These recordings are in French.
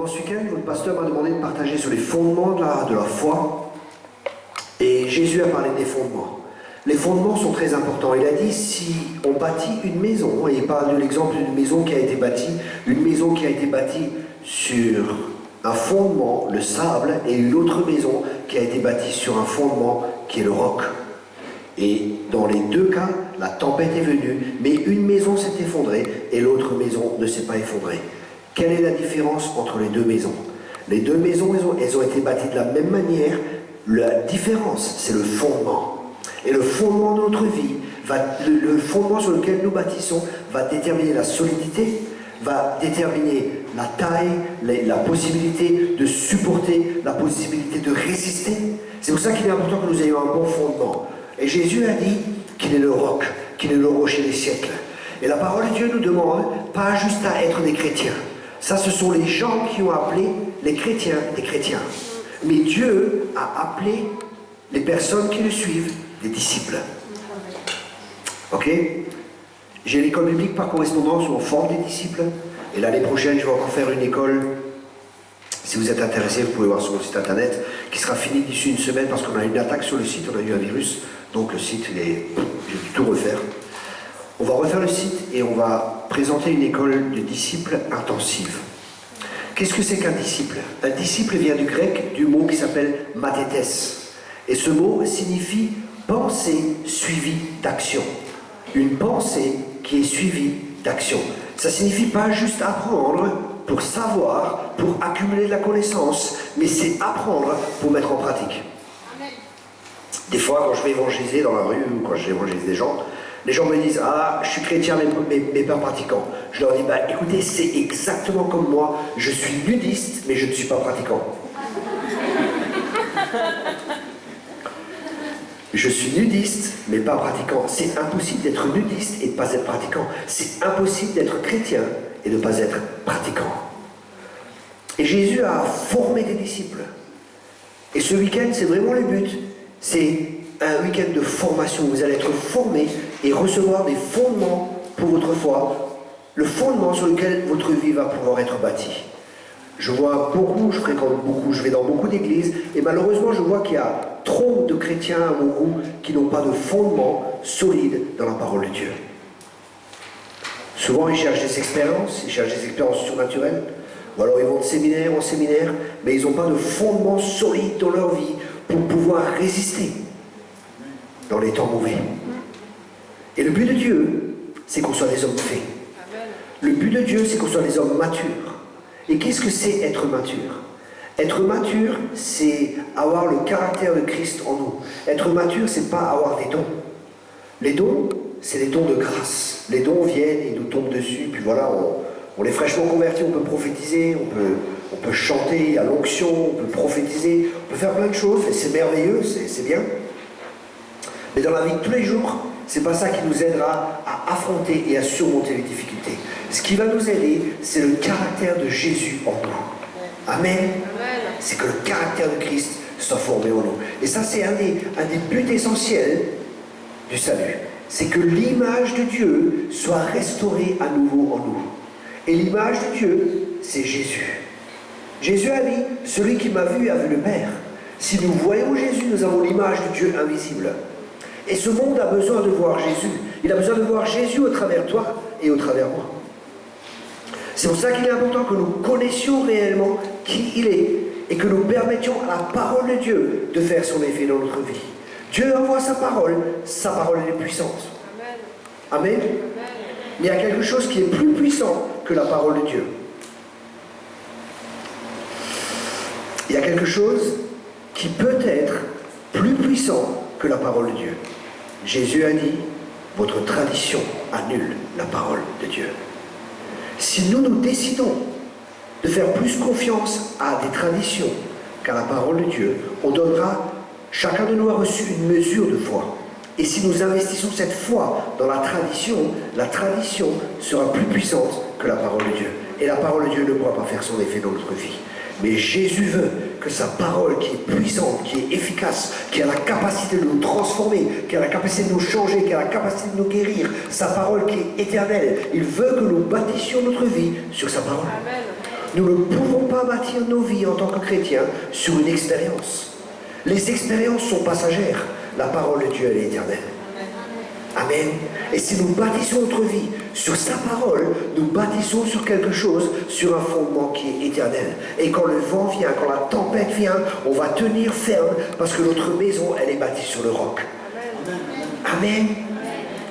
Pendant ce week-end, votre pasteur m'a demandé de partager sur les fondements de la foi. Et Jésus a parlé des fondements. Les fondements sont très importants. Il a dit, si on bâtit une maison, et il parle de l'exemple d'une maison qui a été bâtie, sur un fondement, le sable, et une autre maison qui a été bâtie sur un fondement qui est le roc. Et dans les deux cas, la tempête est venue, mais une maison s'est effondrée et l'autre maison ne s'est pas effondrée. Quelle est la différence entre les deux maisons? Les deux maisons, elles ont été bâties de la même manière. La différence, c'est le fondement. Et le fondement de notre vie, le fondement sur lequel nous bâtissons, va déterminer la solidité, va déterminer la taille, la possibilité de supporter, la possibilité de résister. C'est pour ça qu'il est important que nous ayons un bon fondement. Et Jésus a dit qu'il est le roc, qu'il est le rocher des siècles. Et la parole de Dieu nous demande pas juste à être des chrétiens. Ça, ce sont les gens qui ont appelé les chrétiens des chrétiens. Mais Dieu a appelé les personnes qui le suivent des disciples. Ok? J'ai l'école biblique par correspondance où on forme des disciples. Et l'année prochaine, je vais encore faire une école. Si vous êtes intéressé, vous pouvez voir sur le site internet, qui sera fini d'ici une semaine parce qu'on a eu une attaque sur le site, on a eu un virus. Donc le site, j'ai dû tout refaire. On va refaire le site et on va présenter une école de disciples intensive. Qu'est-ce que c'est qu'un disciple? Un disciple vient du grec, du mot qui s'appelle mathétes. Et ce mot signifie pensée suivie d'action. Une pensée qui est suivie d'action. Ça ne signifie pas juste apprendre pour savoir, pour accumuler de la connaissance, mais c'est apprendre pour mettre en pratique. Des fois, quand je vais évangéliser dans la rue ou quand j'évangélise des gens, les gens me disent « Ah, je suis chrétien mais pas pratiquant ». Je leur dis « Écoutez, c'est exactement comme moi, je suis nudiste mais je ne suis pas pratiquant ». Je suis nudiste mais pas pratiquant. C'est impossible d'être nudiste et de ne pas être pratiquant. C'est impossible d'être chrétien et de ne pas être pratiquant. Et Jésus a formé des disciples. Et ce week-end, c'est vraiment le but. C'est un week-end de formation. Vous allez être formés et recevoir des fondements pour votre foi. Le fondement sur lequel votre vie va pouvoir être bâtie. Je vois beaucoup, je fréquente beaucoup, je vais dans beaucoup d'églises. Et malheureusement, je vois qu'il y a trop de chrétiens à mon goût qui n'ont pas de fondement solide dans la parole de Dieu. Souvent, ils cherchent des expériences surnaturelles. Ou alors ils vont de séminaire en séminaire, mais ils n'ont pas de fondement solide dans leur vie pour pouvoir résister dans les temps mauvais. Et le but de Dieu, c'est qu'on soit des hommes faits. Le but de Dieu, c'est qu'on soit des hommes matures. Et qu'est-ce que c'est être mature? Être mature, c'est avoir le caractère de Christ en nous. Être mature, c'est pas avoir des dons. Les dons, c'est les dons de grâce. Les dons viennent et nous tombent dessus, puis voilà, on est fraîchement convertis, on peut prophétiser, on peut chanter à l'onction, on peut prophétiser, on peut faire plein de choses, et c'est merveilleux, c'est bien. Mais dans la vie de tous les jours, c'est pas ça qui nous aidera à affronter et à surmonter les difficultés. Ce qui va nous aider, c'est le caractère de Jésus en nous. Amen. C'est que le caractère de Christ soit formé en nous. Et ça, c'est un des buts essentiels du salut. C'est que l'image de Dieu soit restaurée à nouveau en nous. Et l'image de Dieu, c'est Jésus. Jésus a dit, celui qui m'a vu a vu le Père. Si nous voyons Jésus, nous avons l'image de Dieu invisible. Et ce monde a besoin de voir Jésus. Il a besoin de voir Jésus au travers de toi et au travers de moi. C'est pour ça qu'il est important que nous connaissions réellement qui il est et que nous permettions à la parole de Dieu de faire son effet dans notre vie. Dieu envoie sa parole est puissante. Amen. Mais il y a quelque chose qui est plus puissant que la parole de Dieu. Il y a quelque chose qui peut être plus puissant que la parole de Dieu. Jésus a dit, votre tradition annule la parole de Dieu. Si nous décidons de faire plus confiance à des traditions qu'à la parole de Dieu, on donnera, chacun de nous a reçu une mesure de foi. Et si nous investissons cette foi dans la tradition sera plus puissante que la parole de Dieu. Et la parole de Dieu ne pourra pas faire son effet dans notre vie. Mais Jésus veut que sa parole qui est puissante, qui est efficace, qui a la capacité de nous transformer, qui a la capacité de nous changer, qui a la capacité de nous guérir, sa parole qui est éternelle, il veut que nous bâtissions notre vie sur sa parole. Amen. Nous ne pouvons pas bâtir nos vies en tant que chrétiens sur une expérience. Les expériences sont passagères. La parole de Dieu, elle est éternelle. Amen. Et si nous bâtissons notre vie sur sa parole, nous bâtissons sur quelque chose, sur un fondement qui est éternel. Et quand le vent vient, quand la tempête vient, on va tenir ferme parce que notre maison, elle est bâtie sur le roc. Amen.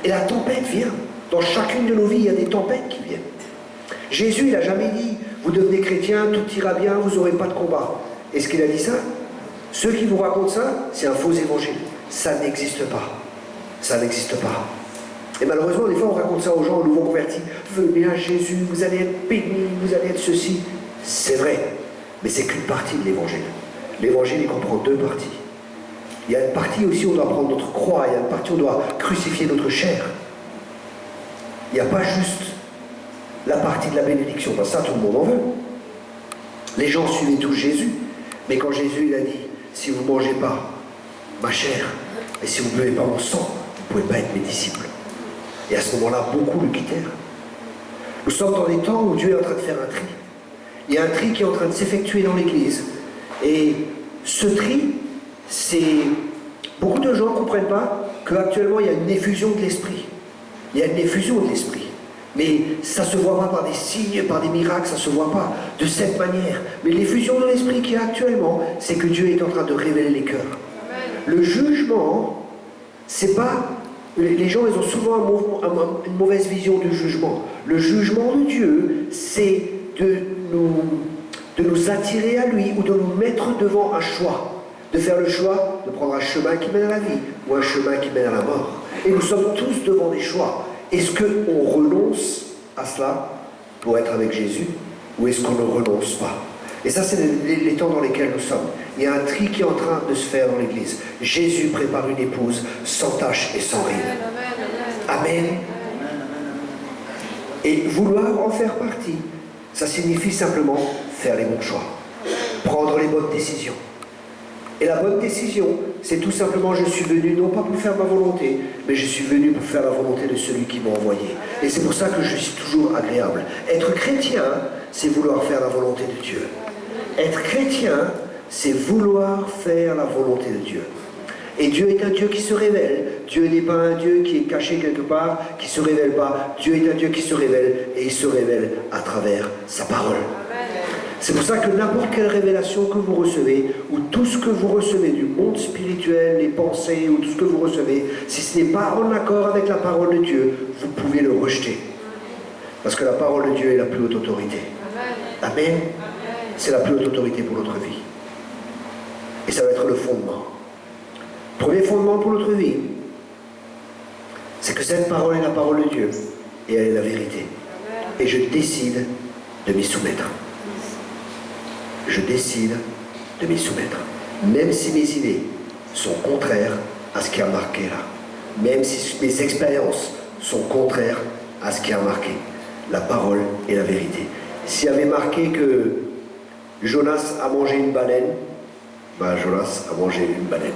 Et la tempête vient. Dans chacune de nos vies, il y a des tempêtes qui viennent. Jésus, il n'a jamais dit, vous devenez chrétien, tout ira bien, vous n'aurez pas de combat. Est-ce qu'il a dit ça? Ceux qui vous racontent ça, c'est un faux évangile. Ça n'existe pas. Ça n'existe pas. Et malheureusement, des fois, on raconte ça aux gens, aux nouveaux convertis. Venez à Jésus, vous allez être bénis, vous allez être ceci. C'est vrai, mais c'est qu'une partie de l'évangile. L'évangile, il comprend deux parties. Il y a une partie aussi où on doit prendre notre croix, il y a une partie où on doit crucifier notre chair. Il n'y a pas juste la partie de la bénédiction, parce que ça, tout le monde en veut. Les gens suivaient tous Jésus, mais quand Jésus, il a dit, si vous ne mangez pas ma chair, et si vous ne buvez pas mon sang, vous ne pouvez pas être mes disciples. Et à ce moment-là, beaucoup le quittèrent. Nous sommes dans des temps où Dieu est en train de faire un tri. Il y a un tri qui est en train de s'effectuer dans l'Église. Et ce tri, c'est... Beaucoup de gens ne comprennent pas qu'actuellement, il y a une effusion de l'Esprit. Il y a une effusion de l'Esprit. Mais ça ne se voit pas par des signes, par des miracles, ça ne se voit pas de cette manière. Mais l'effusion de l'Esprit qu'il y a actuellement, c'est que Dieu est en train de révéler les cœurs. Le jugement, c'est pas... Les gens, ils ont souvent une mauvaise vision du jugement. Le jugement de Dieu, c'est de nous attirer à lui ou de nous mettre devant un choix. De faire le choix de prendre un chemin qui mène à la vie ou un chemin qui mène à la mort. Et nous sommes tous devant des choix. Est-ce qu'on renonce à cela pour être avec Jésus ou est-ce qu'on ne renonce pas? Et ça, c'est les temps dans lesquels nous sommes. Il y a un tri qui est en train de se faire dans l'Église. Jésus prépare une épouse sans tache et sans ride. Amen. Et vouloir en faire partie, ça signifie simplement faire les bons choix. Prendre les bonnes décisions. Et la bonne décision, c'est tout simplement, je suis venu non pas pour faire ma volonté, mais je suis venu pour faire la volonté de celui qui m'a envoyé. Et c'est pour ça que je suis toujours agréable. Être chrétien, c'est vouloir faire la volonté de Dieu. Être chrétien, c'est vouloir faire la volonté de Dieu. Et Dieu est un Dieu qui se révèle. Dieu n'est pas un Dieu qui est caché quelque part, qui ne se révèle pas. Dieu est un Dieu qui se révèle, et il se révèle à travers sa parole. C'est pour ça que n'importe quelle révélation que vous recevez, ou tout ce que vous recevez du monde spirituel, les pensées, ou tout ce que vous recevez, si ce n'est pas en accord avec la parole de Dieu, vous pouvez le rejeter. Parce que la parole de Dieu est la plus haute autorité. Amen. C'est la plus haute autorité pour notre vie. Et ça va être le fondement. Premier fondement pour notre vie, c'est que cette parole est la parole de Dieu, et elle est la vérité. Et je décide de m'y soumettre. Je décide de m'y soumettre. Même si mes idées sont contraires à ce qui a marqué là. Même si mes expériences sont contraires à ce qui a marqué. La parole et la vérité. S'il y avait marqué que Jonas a mangé une baleine, ben Jonas a mangé une baleine.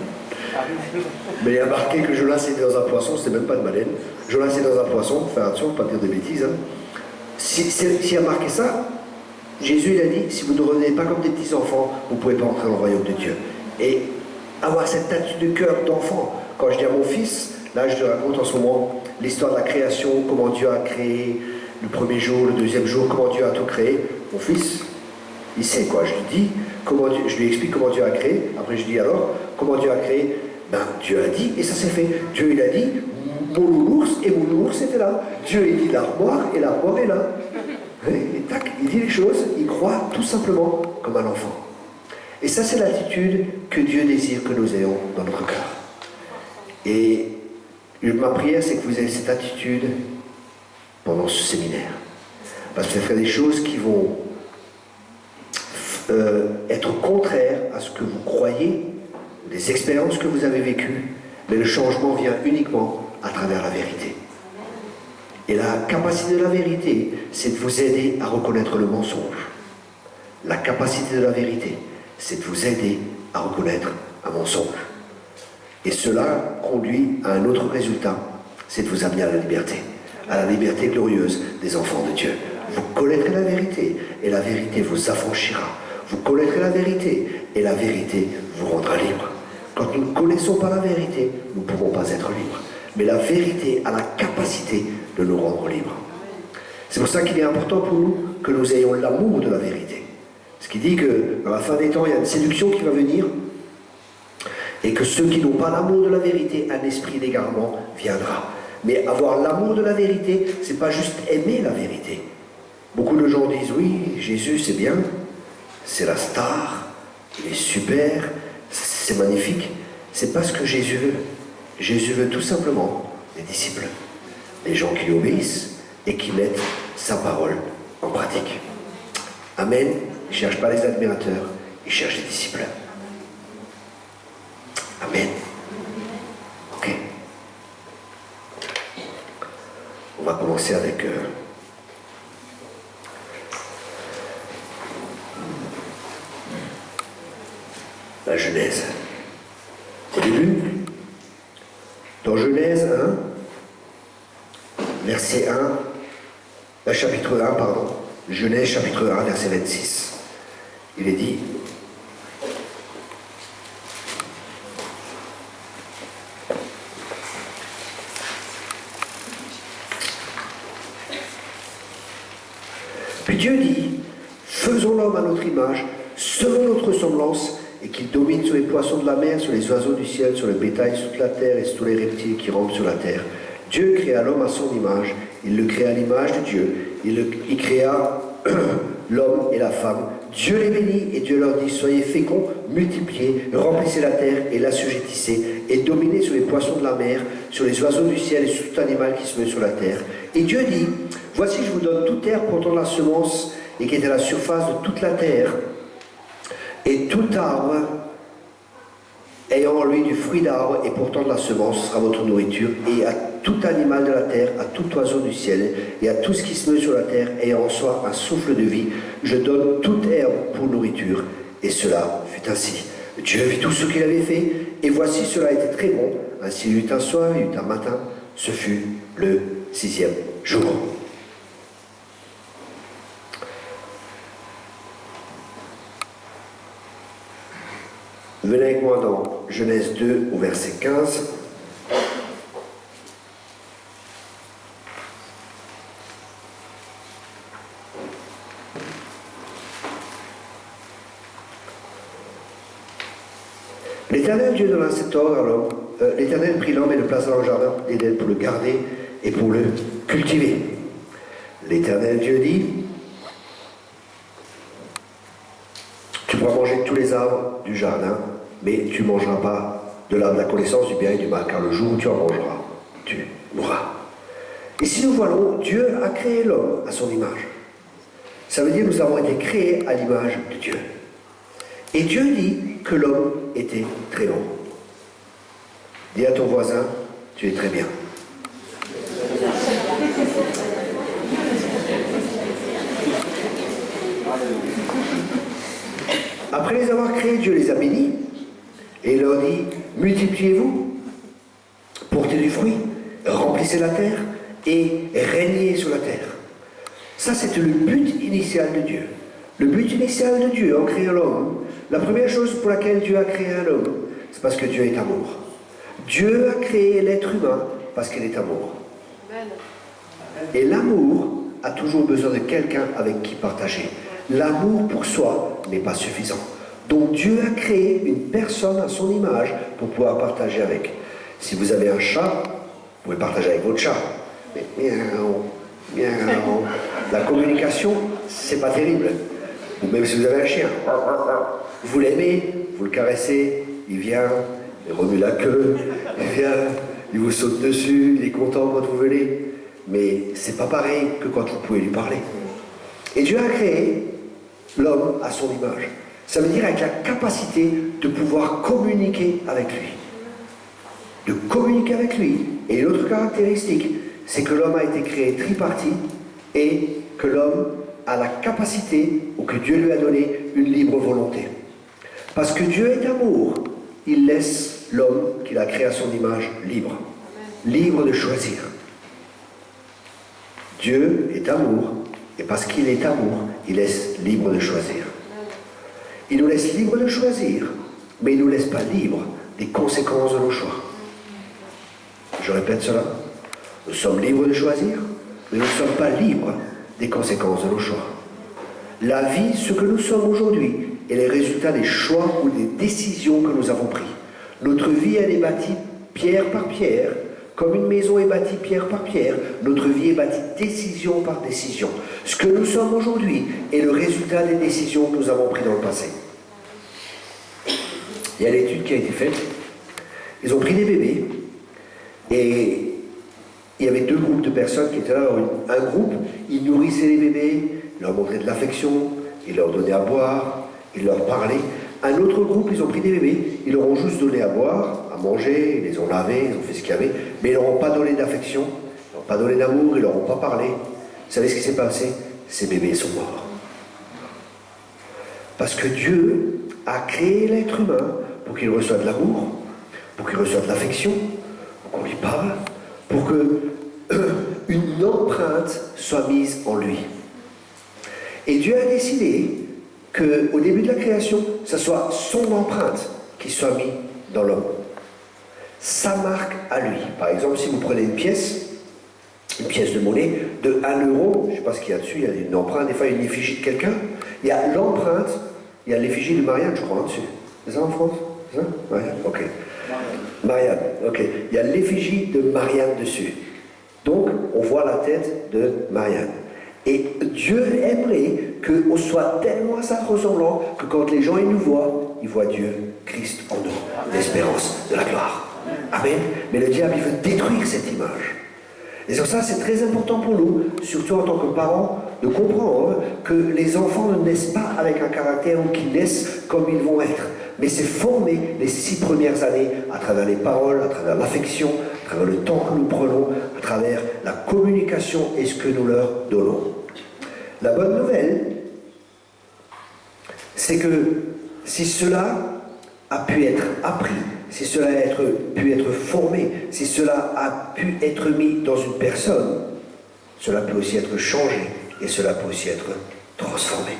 Mais il y a marqué que Jonas était dans un poisson, c'était même pas de baleine. Jonas est dans un poisson, faire attention, pas dire des bêtises. Hein. S'il y a marqué ça, Jésus il a dit, si vous ne revenez pas comme des petits-enfants, vous ne pouvez pas entrer dans le royaume de Dieu. Et avoir cette attitude de cœur d'enfant. Quand je dis à mon fils, là je te raconte en ce moment l'histoire de la création, comment Dieu a créé le premier jour, le deuxième jour, comment Dieu a tout créé. Mon fils, il sait quoi. Je lui dis, je lui explique comment Dieu a créé. Après je dis alors, comment Dieu a créé? Ben Dieu a dit et ça s'est fait. Dieu il a dit, mon nounours et mon nounours était là. Dieu il dit l'armoire et l'armoire est là. Et tac, il dit les choses, il croit tout simplement comme un enfant. Et ça, c'est l'attitude que Dieu désire que nous ayons dans notre cœur. Et ma prière, c'est que vous ayez cette attitude pendant ce séminaire. Parce que ça fait des choses qui vont être contraires à ce que vous croyez, des expériences que vous avez vécues, mais le changement vient uniquement à travers la vérité. Et la capacité de la vérité, c'est de vous aider à reconnaître le mensonge. La capacité de la vérité, c'est de vous aider à reconnaître un mensonge. Et cela conduit à un autre résultat, c'est de vous amener à la liberté glorieuse des enfants de Dieu. Vous connaîtrez la vérité, et la vérité vous affranchira. Vous connaîtrez la vérité, et la vérité vous rendra libre. Quand nous ne connaissons pas la vérité, nous ne pouvons pas être libres. Mais la vérité a la capacité de nous rendre libres. C'est pour ça qu'il est important pour nous que nous ayons l'amour de la vérité. Ce qui dit que dans la fin des temps, il y a une séduction qui va venir, et que ceux qui n'ont pas l'amour de la vérité, un esprit d'égarement viendra. Mais avoir l'amour de la vérité, c'est pas juste aimer la vérité. Beaucoup de gens disent, oui, Jésus c'est bien, c'est la star, il est super, c'est magnifique. C'est pas ce que Jésus veut. Jésus veut tout simplement des disciples, des gens qui lui obéissent et qui mettent sa parole en pratique. Amen. Il ne cherche pas les admirateurs, il cherche les disciples. Amen. Ok. On va commencer avec la Genèse. Au début, dans Genèse 1, verset 1, chapitre 1, pardon, Genèse chapitre 1, verset 26, il est dit: Puis Dieu dit, faisons l'homme à notre image, selon notre semblance, et qu'il domine sur les poissons de la mer, sur les oiseaux du ciel, sur le bétail, sur toute la terre, et sur tous les reptiles qui rampent sur la terre. Dieu créa l'homme à son image, il le créa à l'image de Dieu, il créa l'homme et la femme. Dieu les bénit, et Dieu leur dit, soyez féconds, multipliez, remplissez la terre et l'assujettissez, et dominez sur les poissons de la mer, sur les oiseaux du ciel et sur tout animal qui se met sur la terre. Et Dieu dit, voici je vous donne toute terre portant la semence, et qui est à la surface de toute la terre, et tout arbre ayant en lui du fruit d'arbre et portant de la semence sera votre nourriture, et à tout animal de la terre, à tout oiseau du ciel, et à tout ce qui se meut sur la terre, ayant en soi un souffle de vie, je donne toute herbe pour nourriture. Et cela fut ainsi. Dieu vit tout ce qu'il avait fait, et voici cela était très bon. Ainsi il y eut un soir, il y eut un matin, ce fut le 6e jour. Venez avec moi dans Genèse 2 au verset 15. L'Éternel Dieu donna cet ordre à l'homme. L'Éternel prit l'homme et le plaça dans le jardin d'Éden pour le garder et pour le cultiver. L'Éternel Dieu dit, tu pourras manger de tous les arbres du jardin, mais tu ne mangeras pas de l'arbre de la connaissance du bien et du mal, car le jour où tu en mangeras, tu mourras. Et si nous voyons, Dieu a créé l'homme à son image. Ça veut dire que nous avons été créés à l'image de Dieu. Et Dieu dit que l'homme était très bon. Dis à ton voisin, tu es très bien. Après les avoir créés, Dieu les a bénis et il leur dit, multipliez-vous, portez du fruit, remplissez la terre et régnez sur la terre. Ça, c'était le but initial de Dieu. Le but initial de Dieu en créant l'homme, la première chose pour laquelle Dieu a créé un homme, c'est parce que Dieu est amour. Dieu a créé l'être humain parce qu'il est amour. Et l'amour a toujours besoin de quelqu'un avec qui partager. L'amour pour soi n'est pas suffisant. Donc Dieu a créé une personne à son image pour pouvoir partager avec. Si vous avez un chat, vous pouvez partager avec votre chat. Mais miaou, la communication, c'est pas terrible. Ou même si vous avez un chien, vous l'aimez, vous le caressez, il vient, il remue la queue, il vient, il vous saute dessus, il est content quand vous venez. Mais c'est pas pareil que quand vous pouvez lui parler. Et Dieu a créé l'homme à son image. Ça veut dire avec la capacité de pouvoir communiquer avec lui. De communiquer avec lui. Et une autre caractéristique, c'est que l'homme a été créé tripartite et que l'homme a la capacité, ou que Dieu lui a donné, une libre volonté. Parce que Dieu est amour, il laisse l'homme qu'il a créé à son image libre. Libre de choisir. Dieu est amour, Et parce qu'il est amour, il laisse libre de choisir. Il nous laisse libre de choisir, mais il ne nous laisse pas libre des conséquences de nos choix. Je répète cela. Nous sommes libres de choisir, mais nous ne sommes pas libres des conséquences de nos choix. La vie, ce que nous sommes aujourd'hui, est les résultats des choix ou des décisions que nous avons pris. Notre vie, elle est bâtie pierre par pierre. Comme une maison est bâtie pierre par pierre, notre vie est bâtie décision par décision. Ce que nous sommes aujourd'hui est le résultat des décisions que nous avons prises dans le passé. Il y a l'étude qui a été faite. Ils ont pris des bébés et il y avait deux groupes de personnes qui étaient là. Un groupe, ils nourrissaient les bébés, ils leur montraient de l'affection, ils leur donnaient à boire, ils leur parlaient. Un autre groupe, ils ont pris des bébés, ils leur ont juste donné à boire, à manger, ils les ont lavés, ils ont fait ce qu'il y avait, mais ils ne leur ont pas donné d'affection, ils ne leur ont pas donné d'amour, ils ne leur ont pas parlé. Vous savez ce qui s'est passé? Ces bébés sont morts. Parce que Dieu a créé l'être humain pour qu'il reçoive de l'amour, pour qu'il reçoive de l'affection, pour qu'on lui parle, pour qu'une empreinte soit mise en lui. Et Dieu a décidé qu'au début de la création, ce soit son empreinte qui soit mise dans l'homme. Sa marque à lui. Par exemple, si vous prenez une pièce de monnaie de 1 euro, je ne sais pas ce qu'il y a dessus, il y a une empreinte, des fois il y a une effigie de quelqu'un, il y a l'empreinte, il y a l'effigie de Marianne, je crois, dessus. C'est ça en France? C'est ça? Marianne, ok. Marianne, ok. Il y a l'effigie de Marianne dessus. Donc, on voit la tête de Marianne. Et Dieu aimerait qu'on soit tellement à sa ressemblant que quand les gens ils voient Dieu, Christ en nous, l'espérance de la gloire. Amen. Mais le diable, il veut détruire cette image. Et sur ça, c'est très important pour nous, surtout en tant que parents, de comprendre que les enfants ne naissent pas avec un caractère ou qu'ils naissent comme ils vont être. Mais c'est formé les 6 premières années à travers les paroles, à travers l'affection, à travers le temps que nous prenons, à travers la communication et ce que nous leur donnons. La bonne nouvelle, c'est que si cela a pu être appris, si cela a pu être formé, si cela a pu être mis dans une personne, cela peut aussi être changé et cela peut aussi être transformé.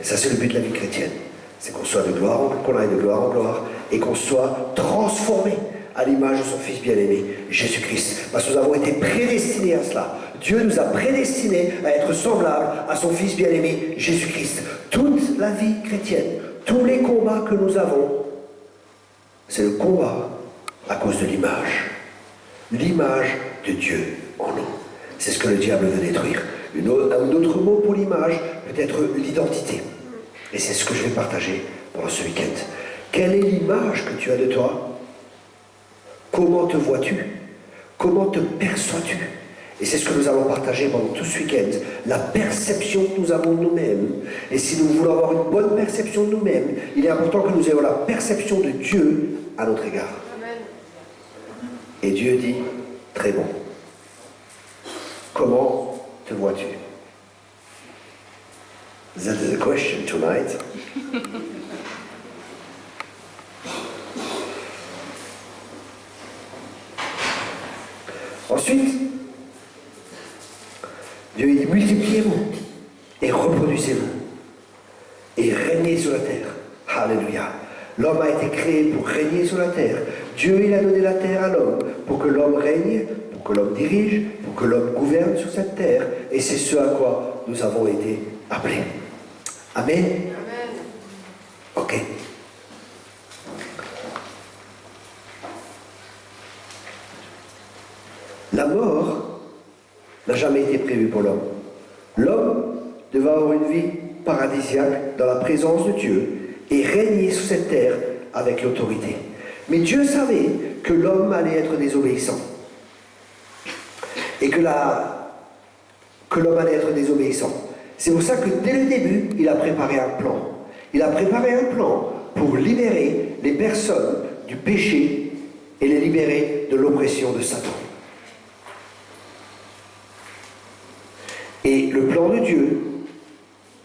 Et ça, c'est le but de la vie chrétienne. C'est qu'on soit qu'on aille de gloire en gloire et qu'on soit transformé à l'image de son Fils bien-aimé, Jésus-Christ. Parce que nous avons été prédestinés à cela. Dieu nous a prédestinés à être semblables à son Fils bien-aimé, Jésus-Christ. Toute la vie chrétienne, tous les combats que nous avons, c'est le combat à cause de l'image. L'image de Dieu en nous. C'est ce que le diable veut détruire. Un autre mot pour l'image peut être l'identité. Et c'est ce que je vais partager pendant ce week-end. Quelle est l'image que tu as de toi? Comment te vois-tu? Comment te perçois-tu? Et c'est ce que nous allons partager pendant tout ce week-end. La perception que nous avons de nous-mêmes. Et si nous voulons avoir une bonne perception de nous-mêmes, il est important que nous ayons la perception de Dieu à notre égard. Amen. Et Dieu dit, très bon. Comment te vois-tu? That is a question tonight. Ensuite, Dieu dit multipliez-vous et reproduisez-vous et régnez sur la terre. Alléluia. L'homme a été créé pour régner sur la terre. Dieu, il a donné la terre à l'homme pour que l'homme règne, pour que l'homme dirige, pour que l'homme gouverne sur cette terre. Et c'est ce à quoi nous avons été appelés. Amen. Amen. Ok. La mort n'a jamais été prévue pour l'homme. L'homme devait avoir une vie paradisiaque dans la présence de Dieu et régner sur cette terre avec l'autorité. Mais Dieu savait que l'homme allait être désobéissant. Et que l'homme allait être désobéissant. C'est pour ça que dès le début, il a préparé un plan. Il a préparé un plan pour libérer les personnes du péché et les libérer de l'oppression de Satan. Et le plan de Dieu,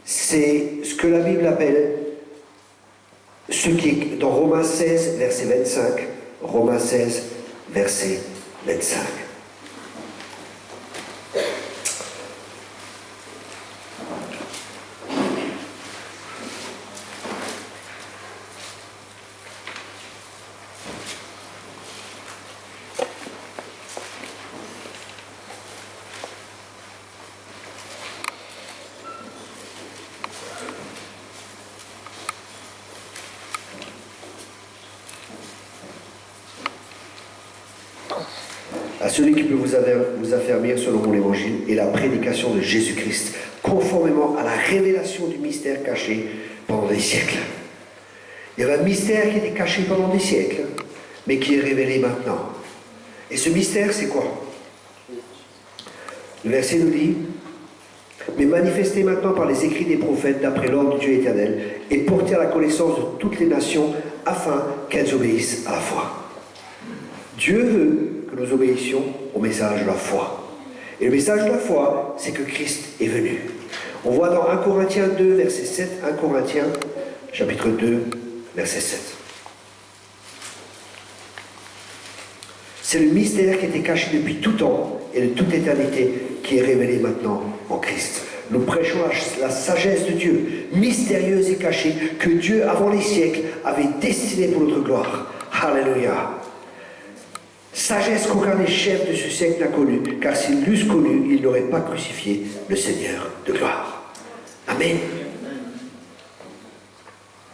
c'est ce que la Bible appelle, ce qui est dans Romains 16, verset 25. Romains 16, verset 25. Celui qui peut vous affermir selon mon évangile est la prédication de Jésus-Christ, conformément à la révélation du mystère caché pendant des siècles. Il y avait un mystère qui était caché pendant des siècles, mais qui est révélé maintenant. Et ce mystère, c'est quoi? Le verset nous dit: mais manifesté maintenant par les écrits des prophètes d'après l'ordre du Dieu éternel, et porté à la connaissance de toutes les nations, afin qu'elles obéissent à la foi. Dieu veut que nous obéissions au message de la foi. Et le message de la foi, c'est que Christ est venu. On voit dans 1 Corinthiens 2, verset 7, 1 Corinthiens, chapitre 2, verset 7. C'est le mystère qui était caché depuis tout temps et de toute éternité qui est révélé maintenant en Christ. Nous prêchons la sagesse de Dieu, mystérieuse et cachée, que Dieu, avant les siècles, avait destinée pour notre gloire. Alléluia. Sagesse qu'aucun des chefs de ce siècle n'a connue, car s'ils l'eussent connue, ils n'auraient pas crucifié le Seigneur de gloire. Amen.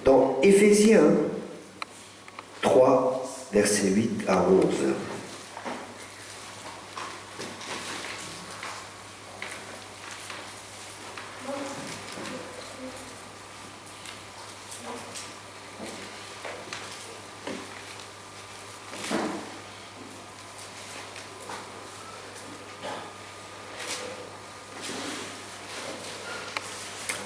Dans Éphésiens 3, versets 8 à 11.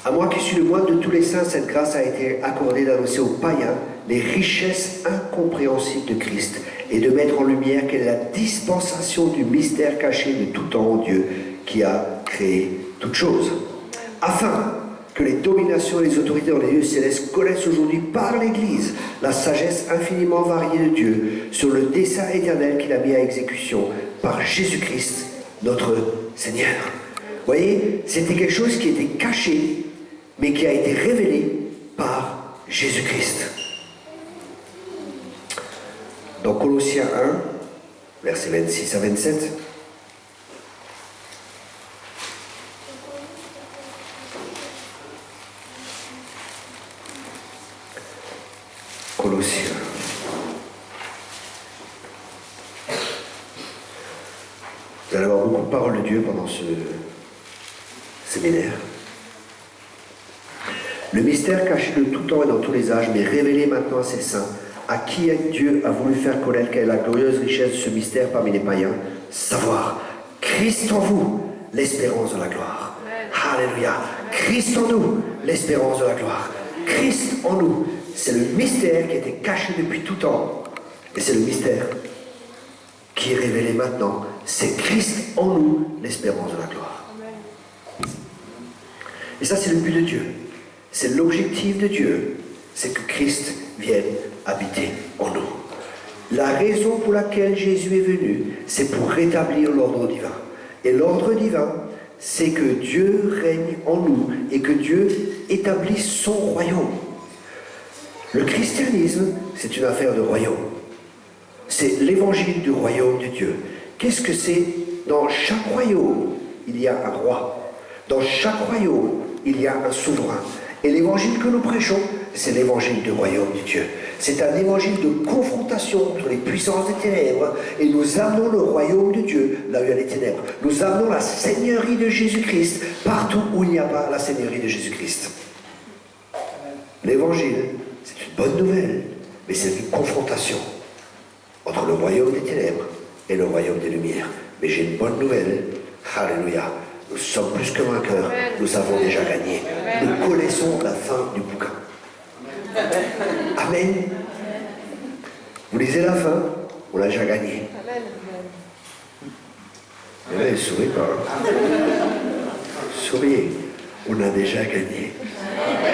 À moi qui suis le moindre de tous les saints, cette grâce a été accordée d'annoncer aux païens les richesses incompréhensibles de Christ et de mettre en lumière quelle est la dispensation du mystère caché de tout temps en Dieu qui a créé toutes choses. Afin que les dominations et les autorités dans les lieux célestes connaissent aujourd'hui par l'Église la sagesse infiniment variée de Dieu sur le dessein éternel qu'il a mis à exécution par Jésus-Christ, notre Seigneur. Vous voyez, c'était quelque chose qui était caché, mais qui a été révélé par Jésus-Christ. Dans Colossiens 1, versets 26 à 27, Colossiens. Vous allez avoir beaucoup de paroles de Dieu pendant ce séminaire. Le mystère caché de tout temps et dans tous les âges, mais révélé maintenant à ses saints, à qui Dieu a voulu faire connaître quelle est la glorieuse richesse de ce mystère parmi les païens, savoir Christ en vous, l'espérance de la gloire. Alléluia. Christ en nous, l'espérance de la gloire. Christ en nous, c'est le mystère qui était caché depuis tout temps, et c'est le mystère qui est révélé maintenant. C'est Christ en nous, l'espérance de la gloire. Et ça, c'est le but de Dieu. C'est l'objectif de Dieu, c'est que Christ vienne habiter en nous. La raison pour laquelle Jésus est venu, c'est pour rétablir l'ordre divin. Et l'ordre divin, c'est que Dieu règne en nous et que Dieu établisse son royaume. Le christianisme, c'est une affaire de royaume. C'est l'évangile du royaume de Dieu. Qu'est-ce que c'est? Dans chaque royaume, il y a un roi. Dans chaque royaume, il y a un souverain. Et l'évangile que nous prêchons, c'est l'évangile du royaume de Dieu. C'est un évangile de confrontation entre les puissances des ténèbres et nous amenons le royaume de Dieu là où il y a les ténèbres. Nous amenons la seigneurie de Jésus-Christ partout où il n'y a pas la seigneurie de Jésus-Christ. L'évangile, c'est une bonne nouvelle, mais c'est une confrontation entre le royaume des ténèbres et le royaume des lumières. Mais j'ai une bonne nouvelle. Alléluia. Nous sommes plus que vainqueurs. Nous avons déjà gagné. Nous connaissons la fin du bouquin. Amen. Vous lisez la fin, on l'a déjà gagné. Amen. Souriez pas. Souriez. On a déjà gagné.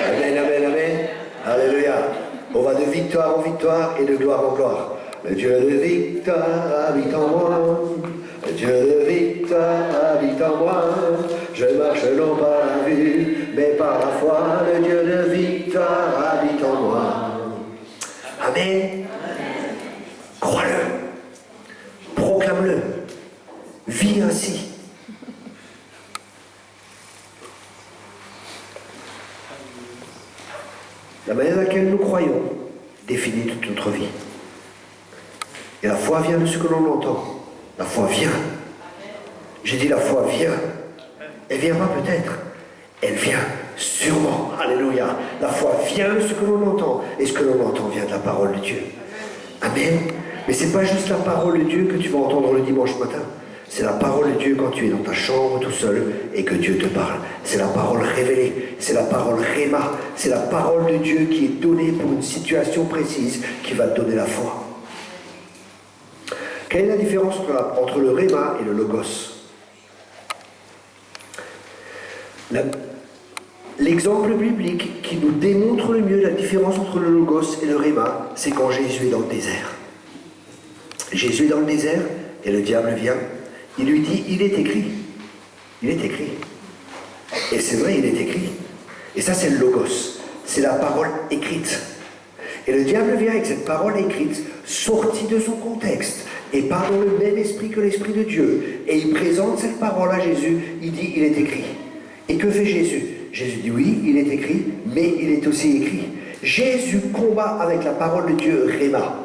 Amen, amen, amen. Alléluia. On va de victoire en victoire et de gloire en gloire. Le Dieu de victoire habite en moi. Le Dieu de victoire habite en moi. Je marche non par la vue, mais par la foi. Le Dieu de victoire habite en moi. Amen. Crois-le. Proclame-le. Vis ainsi. La manière dans laquelle nous croyons définit toute notre vie. Et la foi vient de ce que l'on entend. La foi vient. J'ai dit la foi vient. Elle vient pas peut-être. Elle vient sûrement. Alléluia. La foi vient de ce que l'on entend. Et ce que l'on entend vient de la parole de Dieu. Amen. Mais c'est pas juste la parole de Dieu que tu vas entendre le dimanche matin. C'est la parole de Dieu quand tu es dans ta chambre tout seul et que Dieu te parle. C'est la parole révélée. C'est la parole Réma. C'est la parole de Dieu qui est donnée pour une situation précise qui va te donner la foi. Quelle est la différence entre le Réma et le Logos? L'exemple biblique qui nous démontre le mieux la différence entre le Logos et le Réma, c'est quand Jésus est dans le désert. Jésus est dans le désert et le diable vient. Il lui dit, il est écrit. Il est écrit. Et c'est vrai, il est écrit. Et ça, c'est le Logos. C'est la parole écrite. Et le diable vient avec cette parole écrite, sortie de son contexte, et part dans le même esprit que l'Esprit de Dieu. Et il présente cette parole à Jésus. Il dit, il est écrit. Et que fait Jésus? Jésus dit, oui, il est écrit, mais il est aussi écrit. Jésus combat avec la parole de Dieu, Réma.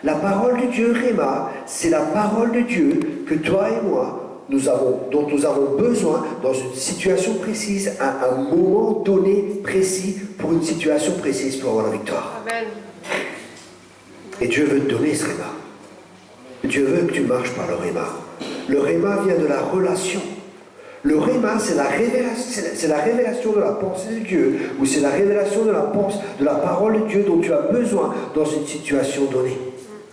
La parole de Dieu, Réma, c'est la parole de Dieu que toi et moi, dont nous avons besoin dans une situation précise, à un moment donné précis, pour une situation précise pour avoir la victoire. Amen. Et Dieu veut te donner ce Réma. Dieu veut que tu marches par le Réma. Le Réma vient de la relation. Le Réma, c'est la révélation de la pensée de Dieu, ou c'est la révélation de la parole de Dieu dont tu as besoin dans une situation donnée.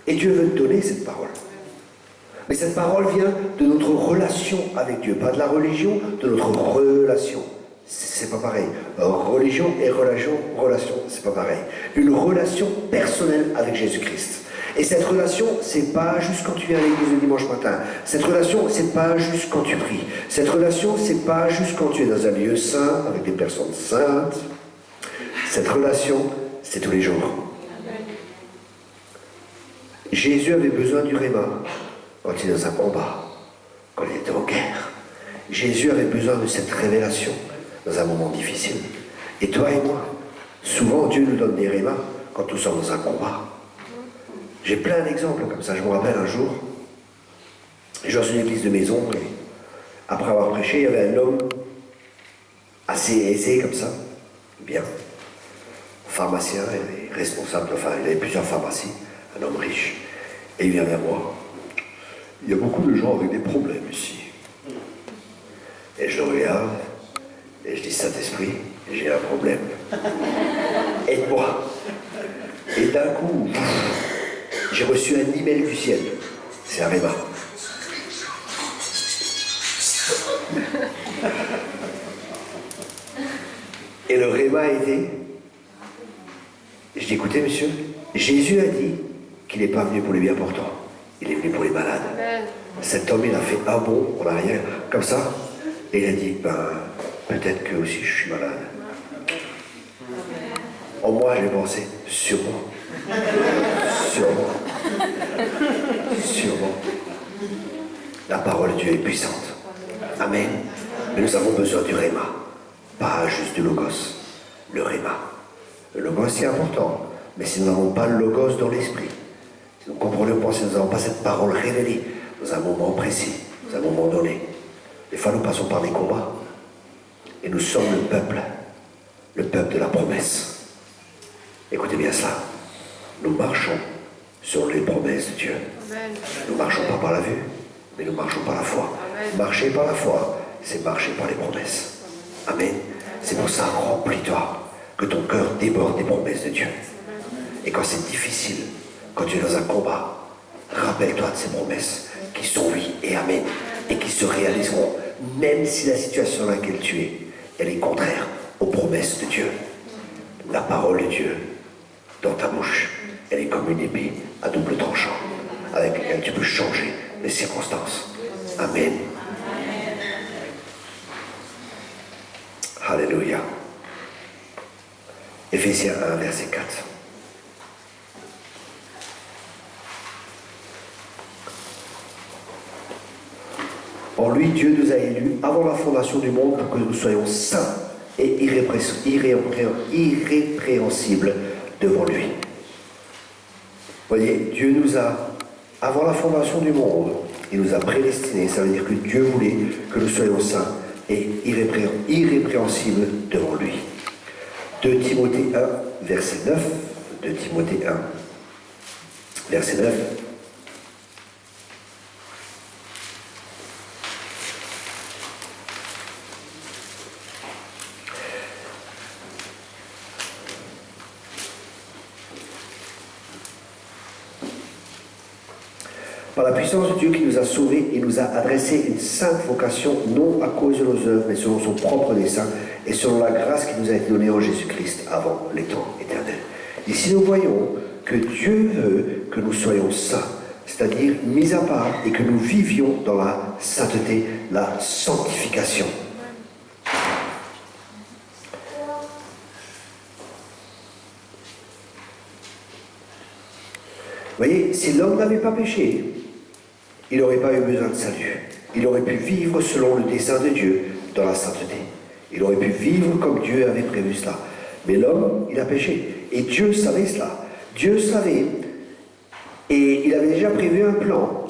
Et Dieu veut te donner cette parole. Mais cette parole vient de notre relation avec Dieu, pas de la religion, de notre relation. C'est pas pareil. Religion et relation, c'est pas pareil. Une relation personnelle avec Jésus-Christ. Et cette relation, c'est pas juste quand tu viens à l'église le dimanche matin. Cette relation, c'est pas juste quand tu pries. Cette relation, c'est pas juste quand tu es dans un lieu saint, avec des personnes saintes. Cette relation, c'est tous les jours. Jésus avait besoin du Réma quand il est dans un combat, quand il était en guerre. Jésus avait besoin de cette révélation dans un moment difficile. Et toi et moi, souvent Dieu nous donne des Rémas quand nous sommes dans un combat. J'ai plein d'exemples comme ça. Je me rappelle un jour, je suis dans une église de maison, et après avoir prêché, il y avait un homme assez aisé comme ça, bien, pharmacien, et responsable, enfin il avait plusieurs pharmacies, un homme riche, et il vient vers moi. Il y a beaucoup de gens avec des problèmes ici. Et je le regarde, et je dis, Saint-Esprit, j'ai un problème. Aide-moi. Et d'un coup, j'ai reçu un email du ciel. C'est un Réma. Et le Réma a été... Je dis, écoutez, monsieur, Jésus a dit qu'il n'est pas venu pour les bien portants. Il est venu pour les malades. Cet homme, il a fait un bond en arrière, comme ça, et il a dit, peut-être que aussi je suis malade. En moi, j'ai pensé, sûrement. Sûrement. La parole de Dieu est puissante. Amen. Mais nous avons besoin du Réma, pas juste du Logos. Le Réma. Le Logos, c'est important, mais si nous n'avons pas le Logos dans l'esprit, si nous comprenons pas, si nous n'avons pas cette parole révélée dans un moment précis, dans un moment donné, des fois nous passons par des combats, et nous sommes le peuple de la promesse. Écoutez bien cela. Nous marchons sur les promesses de Dieu. Amen. Nous ne marchons pas par la vue, mais nous marchons par la foi. Amen. Marcher par la foi, c'est marcher par les promesses. Amen. C'est pour ça, remplis-toi, que ton cœur déborde des promesses de Dieu. Et quand c'est difficile, quand tu es dans un combat, rappelle-toi de ces promesses qui sont oui et amen, et qui se réaliseront, même si la situation dans laquelle tu es, elle est contraire aux promesses de Dieu. La parole de Dieu dans ta bouche, elle est comme une épée à double tranchant, avec laquelle tu peux changer les circonstances. Amen. Alléluia. Éphésiens 1, verset 4. En lui, Dieu nous a élus avant la fondation du monde pour que nous soyons saints et irrépréhensibles devant lui. Voyez, Dieu nous a, avant la fondation du monde, Il nous a prédestinés. Ça veut dire que Dieu voulait que nous soyons saints et irrépréhensibles devant lui. 2 Timothée 1, verset 9. 2 Timothée 1, verset 9. Par la puissance de Dieu qui nous a sauvés et nous a adressé une sainte vocation, non à cause de nos œuvres, mais selon son propre dessein et selon la grâce qui nous a été donnée en Jésus-Christ avant les temps éternels. Ici nous voyons que Dieu veut que nous soyons saints, c'est-à-dire mis à part et que nous vivions dans la sainteté, la sanctification. Vous voyez, si l'homme n'avait pas péché, il n'aurait pas eu besoin de salut. Il aurait pu vivre selon le dessein de Dieu dans la sainteté. Il aurait pu vivre comme Dieu avait prévu cela. Mais l'homme, il a péché. Et Dieu savait cela. Dieu savait. Et il avait déjà prévu un plan.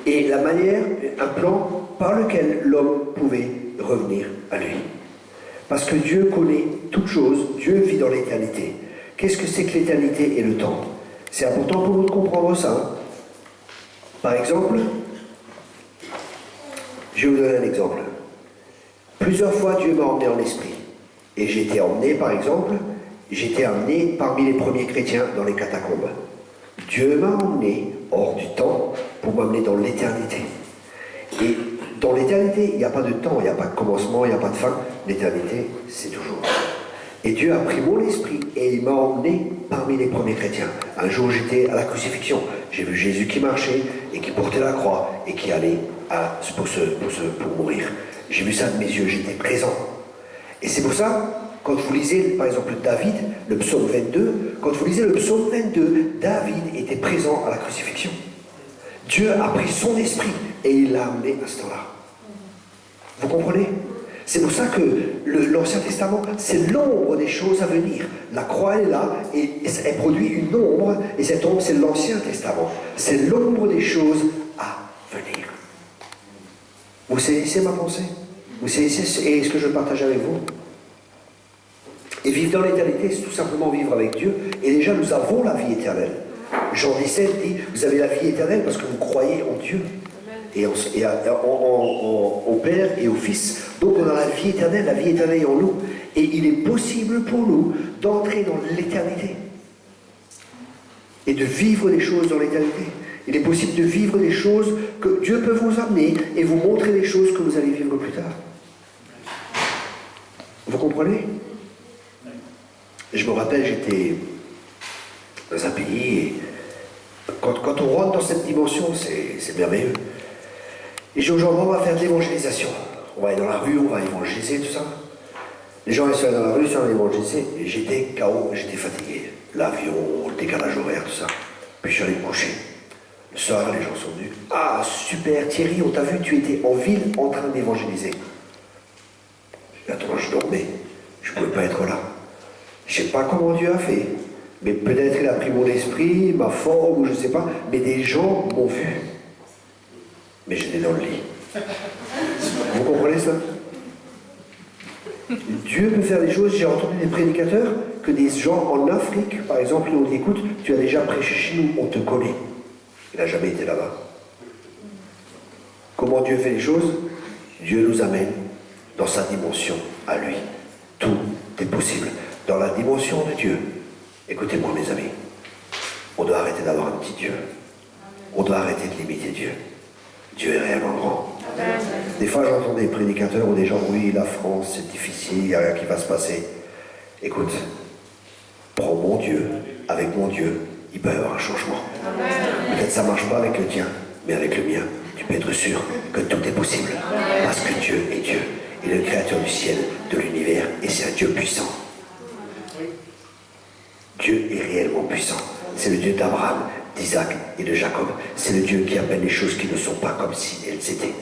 Et la manière, un plan par lequel l'homme pouvait revenir à lui. Parce que Dieu connaît toutes choses. Dieu vit dans l'éternité. Qu'est-ce que c'est que l'éternité et le temps? C'est important pour nous de comprendre ça. Par exemple, je vais vous donner un exemple. Plusieurs fois, Dieu m'a emmené en esprit. Et j'ai été emmené, par exemple, j'étais emmené parmi les premiers chrétiens dans les catacombes. Dieu m'a emmené hors du temps pour m'amener dans l'éternité. Et dans l'éternité, il n'y a pas de temps, il n'y a pas de commencement, il n'y a pas de fin. L'éternité, c'est toujours. Et Dieu a pris mon esprit et il m'a emmené parmi les premiers chrétiens. Un jour, j'étais à la crucifixion. J'ai vu Jésus qui marchait et qui portait la croix et qui allait pour mourir. J'ai vu ça de mes yeux, j'étais présent. Et c'est pour ça, quand vous lisez par exemple David, le psaume 22, quand vous lisez le psaume 22, David était présent à la crucifixion. Dieu a pris son esprit et il l'a amené à ce temps-là. Vous comprenez ? C'est pour ça que l'Ancien Testament, c'est l'ombre des choses à venir. La croix est là et elle produit une ombre, et cette ombre, c'est l'Ancien Testament. C'est l'ombre des choses à venir. Vous saisissez ma pensée? Vous saisissez ce que je partage avec vous? Et vivre dans l'éternité, c'est tout simplement vivre avec Dieu. Et déjà, nous avons la vie éternelle. Jean 17 dit, vous avez la vie éternelle parce que vous croyez en Dieu. Et au Père et au Fils. Donc on a la vie éternelle est en nous. Et il est possible pour nous d'entrer dans l'éternité. Et de vivre des choses dans l'éternité. Il est possible de vivre des choses que Dieu peut vous amener et vous montrer des choses que vous allez vivre plus tard. Vous comprenez? Je me rappelle, j'étais dans un pays et quand on rentre dans cette dimension, c'est merveilleux. Et j'ai aujourd'hui, on va faire de l'évangélisation. On va aller dans la rue, on va évangéliser, tout ça. Les gens ils sont allés dans la rue, ils sont allés évangéliser, et j'étais KO, j'étais fatigué. L'avion, le décalage horaire, tout ça. Puis je suis allé me coucher. Le soir, les gens sont venus. Ah, super, Thierry, on t'a vu, tu étais en ville en train d'évangéliser. J'ai dit, attends, je dormais. Je ne pouvais pas être là. Je ne sais pas comment Dieu a fait. Mais peut-être il a pris mon esprit, ma forme, ou je ne sais pas. Mais des gens m'ont vu. Mais j'étais dans le lit. Vous comprenez ça? Dieu peut faire des choses. J'ai entendu des prédicateurs que des gens en Afrique, par exemple, ils ont dit, écoute, tu as déjà prêché chez nous, on te connaît. Il n'a jamais été là-bas. Comment Dieu fait les choses? Dieu nous amène dans sa dimension à lui. Tout est possible. Dans la dimension de Dieu, écoutez-moi mes amis, on doit arrêter d'avoir un petit Dieu. On doit arrêter de limiter Dieu. Dieu est réellement grand. Des fois j'entends des prédicateurs ou des gens, oui, la France c'est difficile, il n'y a rien qui va se passer. Écoute, prends mon Dieu, avec mon Dieu, il peut y avoir un changement. Peut-être ça ne marche pas avec le tien, mais avec le mien, tu peux être sûr que tout est possible. Parce que Dieu est Dieu. Il est le créateur du ciel, de l'univers, et c'est un Dieu puissant. Dieu est réellement puissant. C'est le Dieu d'Abraham, d'Isaac et de Jacob. C'est le Dieu qui appelle les choses qui ne sont pas comme si elles étaient.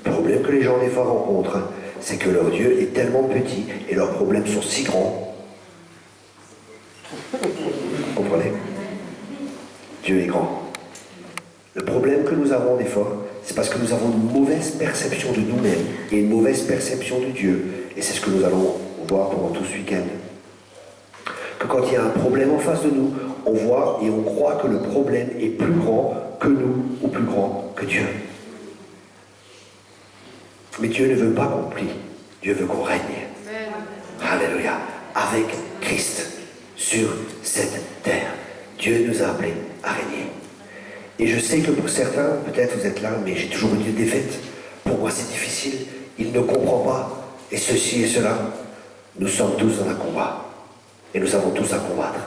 Le problème que les gens des fois rencontrent, c'est que leur Dieu est tellement petit et leurs problèmes sont si grands. Vous comprenez? Dieu est grand. Le problème que nous avons des fois, c'est parce que nous avons une mauvaise perception de nous-mêmes et une mauvaise perception de Dieu. Et c'est ce que nous allons voir pendant tout ce week-end. Que quand il y a un problème en face de nous, on voit et on croit que le problème est plus grand que nous ou plus grand que Dieu. Mais Dieu ne veut pas qu'on plie. Dieu veut qu'on règne. Alléluia. Avec Christ sur cette terre. Dieu nous a appelés à régner. Et je sais que pour certains, peut-être vous êtes là, mais j'ai toujours eu des défaites. Pour moi, c'est difficile. Il ne comprend pas. Et ceci et cela. Nous sommes tous dans un combat. Et nous avons tous à combattre.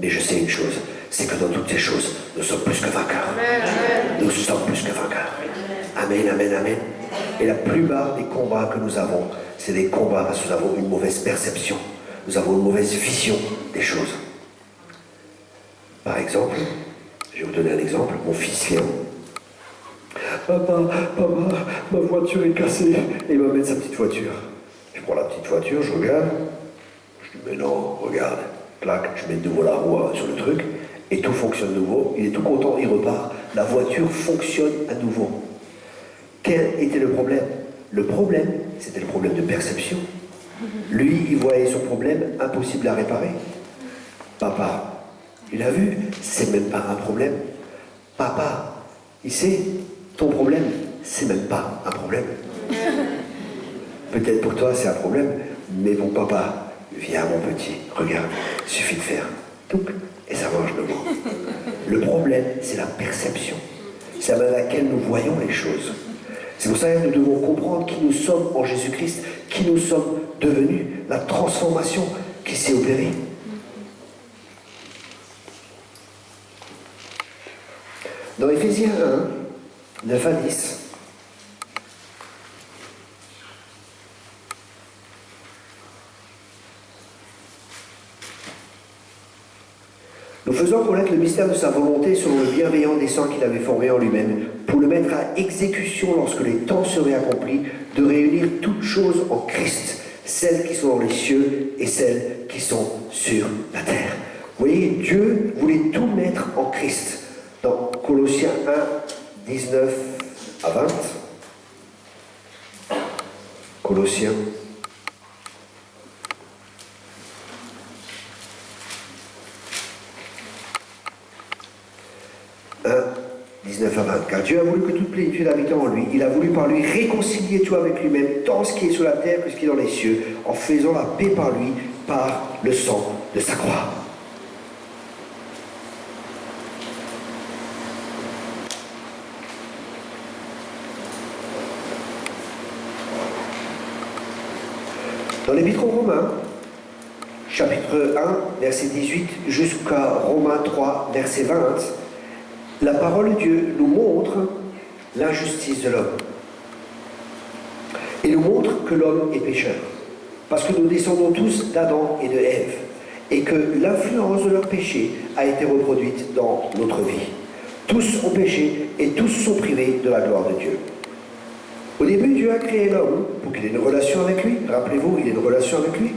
Mais je sais une chose, c'est que dans toutes ces choses, nous sommes plus que vainqueurs. Nous sommes plus que vainqueurs. Amen, amen, amen. Et la plupart des combats que nous avons, c'est des combats parce que nous avons une mauvaise perception. Nous avons une mauvaise vision des choses. Par exemple, je vais vous donner un exemple. Mon fils vient. Papa, ma voiture est cassée. Et il va mettre sa petite voiture. Je prends la petite voiture, je regarde. Je dis, mais non, regarde. Clac, je mets de nouveau la roue sur le truc. Et tout fonctionne de nouveau. Il est tout content, il repart. La voiture fonctionne à nouveau. Quel était le problème? Le problème, c'était le problème de perception. Lui, il voyait son problème impossible à réparer. Papa, il a vu, c'est même pas un problème. Papa, il sait, ton problème, c'est même pas un problème. Peut-être pour toi c'est un problème, mais bon papa, viens mon petit, regarde, il suffit de faire touc et ça marche de moi. Le problème, c'est la perception. C'est à laquelle nous voyons les choses. C'est pour ça que nous devons comprendre qui nous sommes en Jésus-Christ, qui nous sommes devenus, la transformation qui s'est opérée. Dans Éphésiens 1, 9 à 10, nous faisons connaître le mystère de sa volonté selon le bienveillant dessein qu'il avait formé en lui-même, pour le mettre à exécution lorsque les temps seraient accomplis, de réunir toutes choses en Christ, celles qui sont dans les cieux et celles qui sont sur la terre. Vous voyez, Dieu voulait tout mettre en Christ. Dans Colossiens 1, 19 à 20, Colossiens 1, 19 à 20. Car Dieu a voulu que toute plénitude habitant en lui, il a voulu par lui réconcilier tout avec lui-même, tant ce qui est sur la terre que ce qui est dans les cieux, en faisant la paix par lui, par le sang de sa croix. Dans l'Épître aux Romains, chapitre 1, verset 18, jusqu'à Romains 3, verset 20, la parole de Dieu nous montre l'injustice de l'homme. Et nous montre que l'homme est pécheur. Parce que nous descendons tous d'Adam et de Ève. Et que l'influence de leur péché a été reproduite dans notre vie. Tous ont péché et tous sont privés de la gloire de Dieu. Au début, Dieu a créé l'homme pour qu'il ait une relation avec lui. Rappelez-vous, il a une relation avec lui.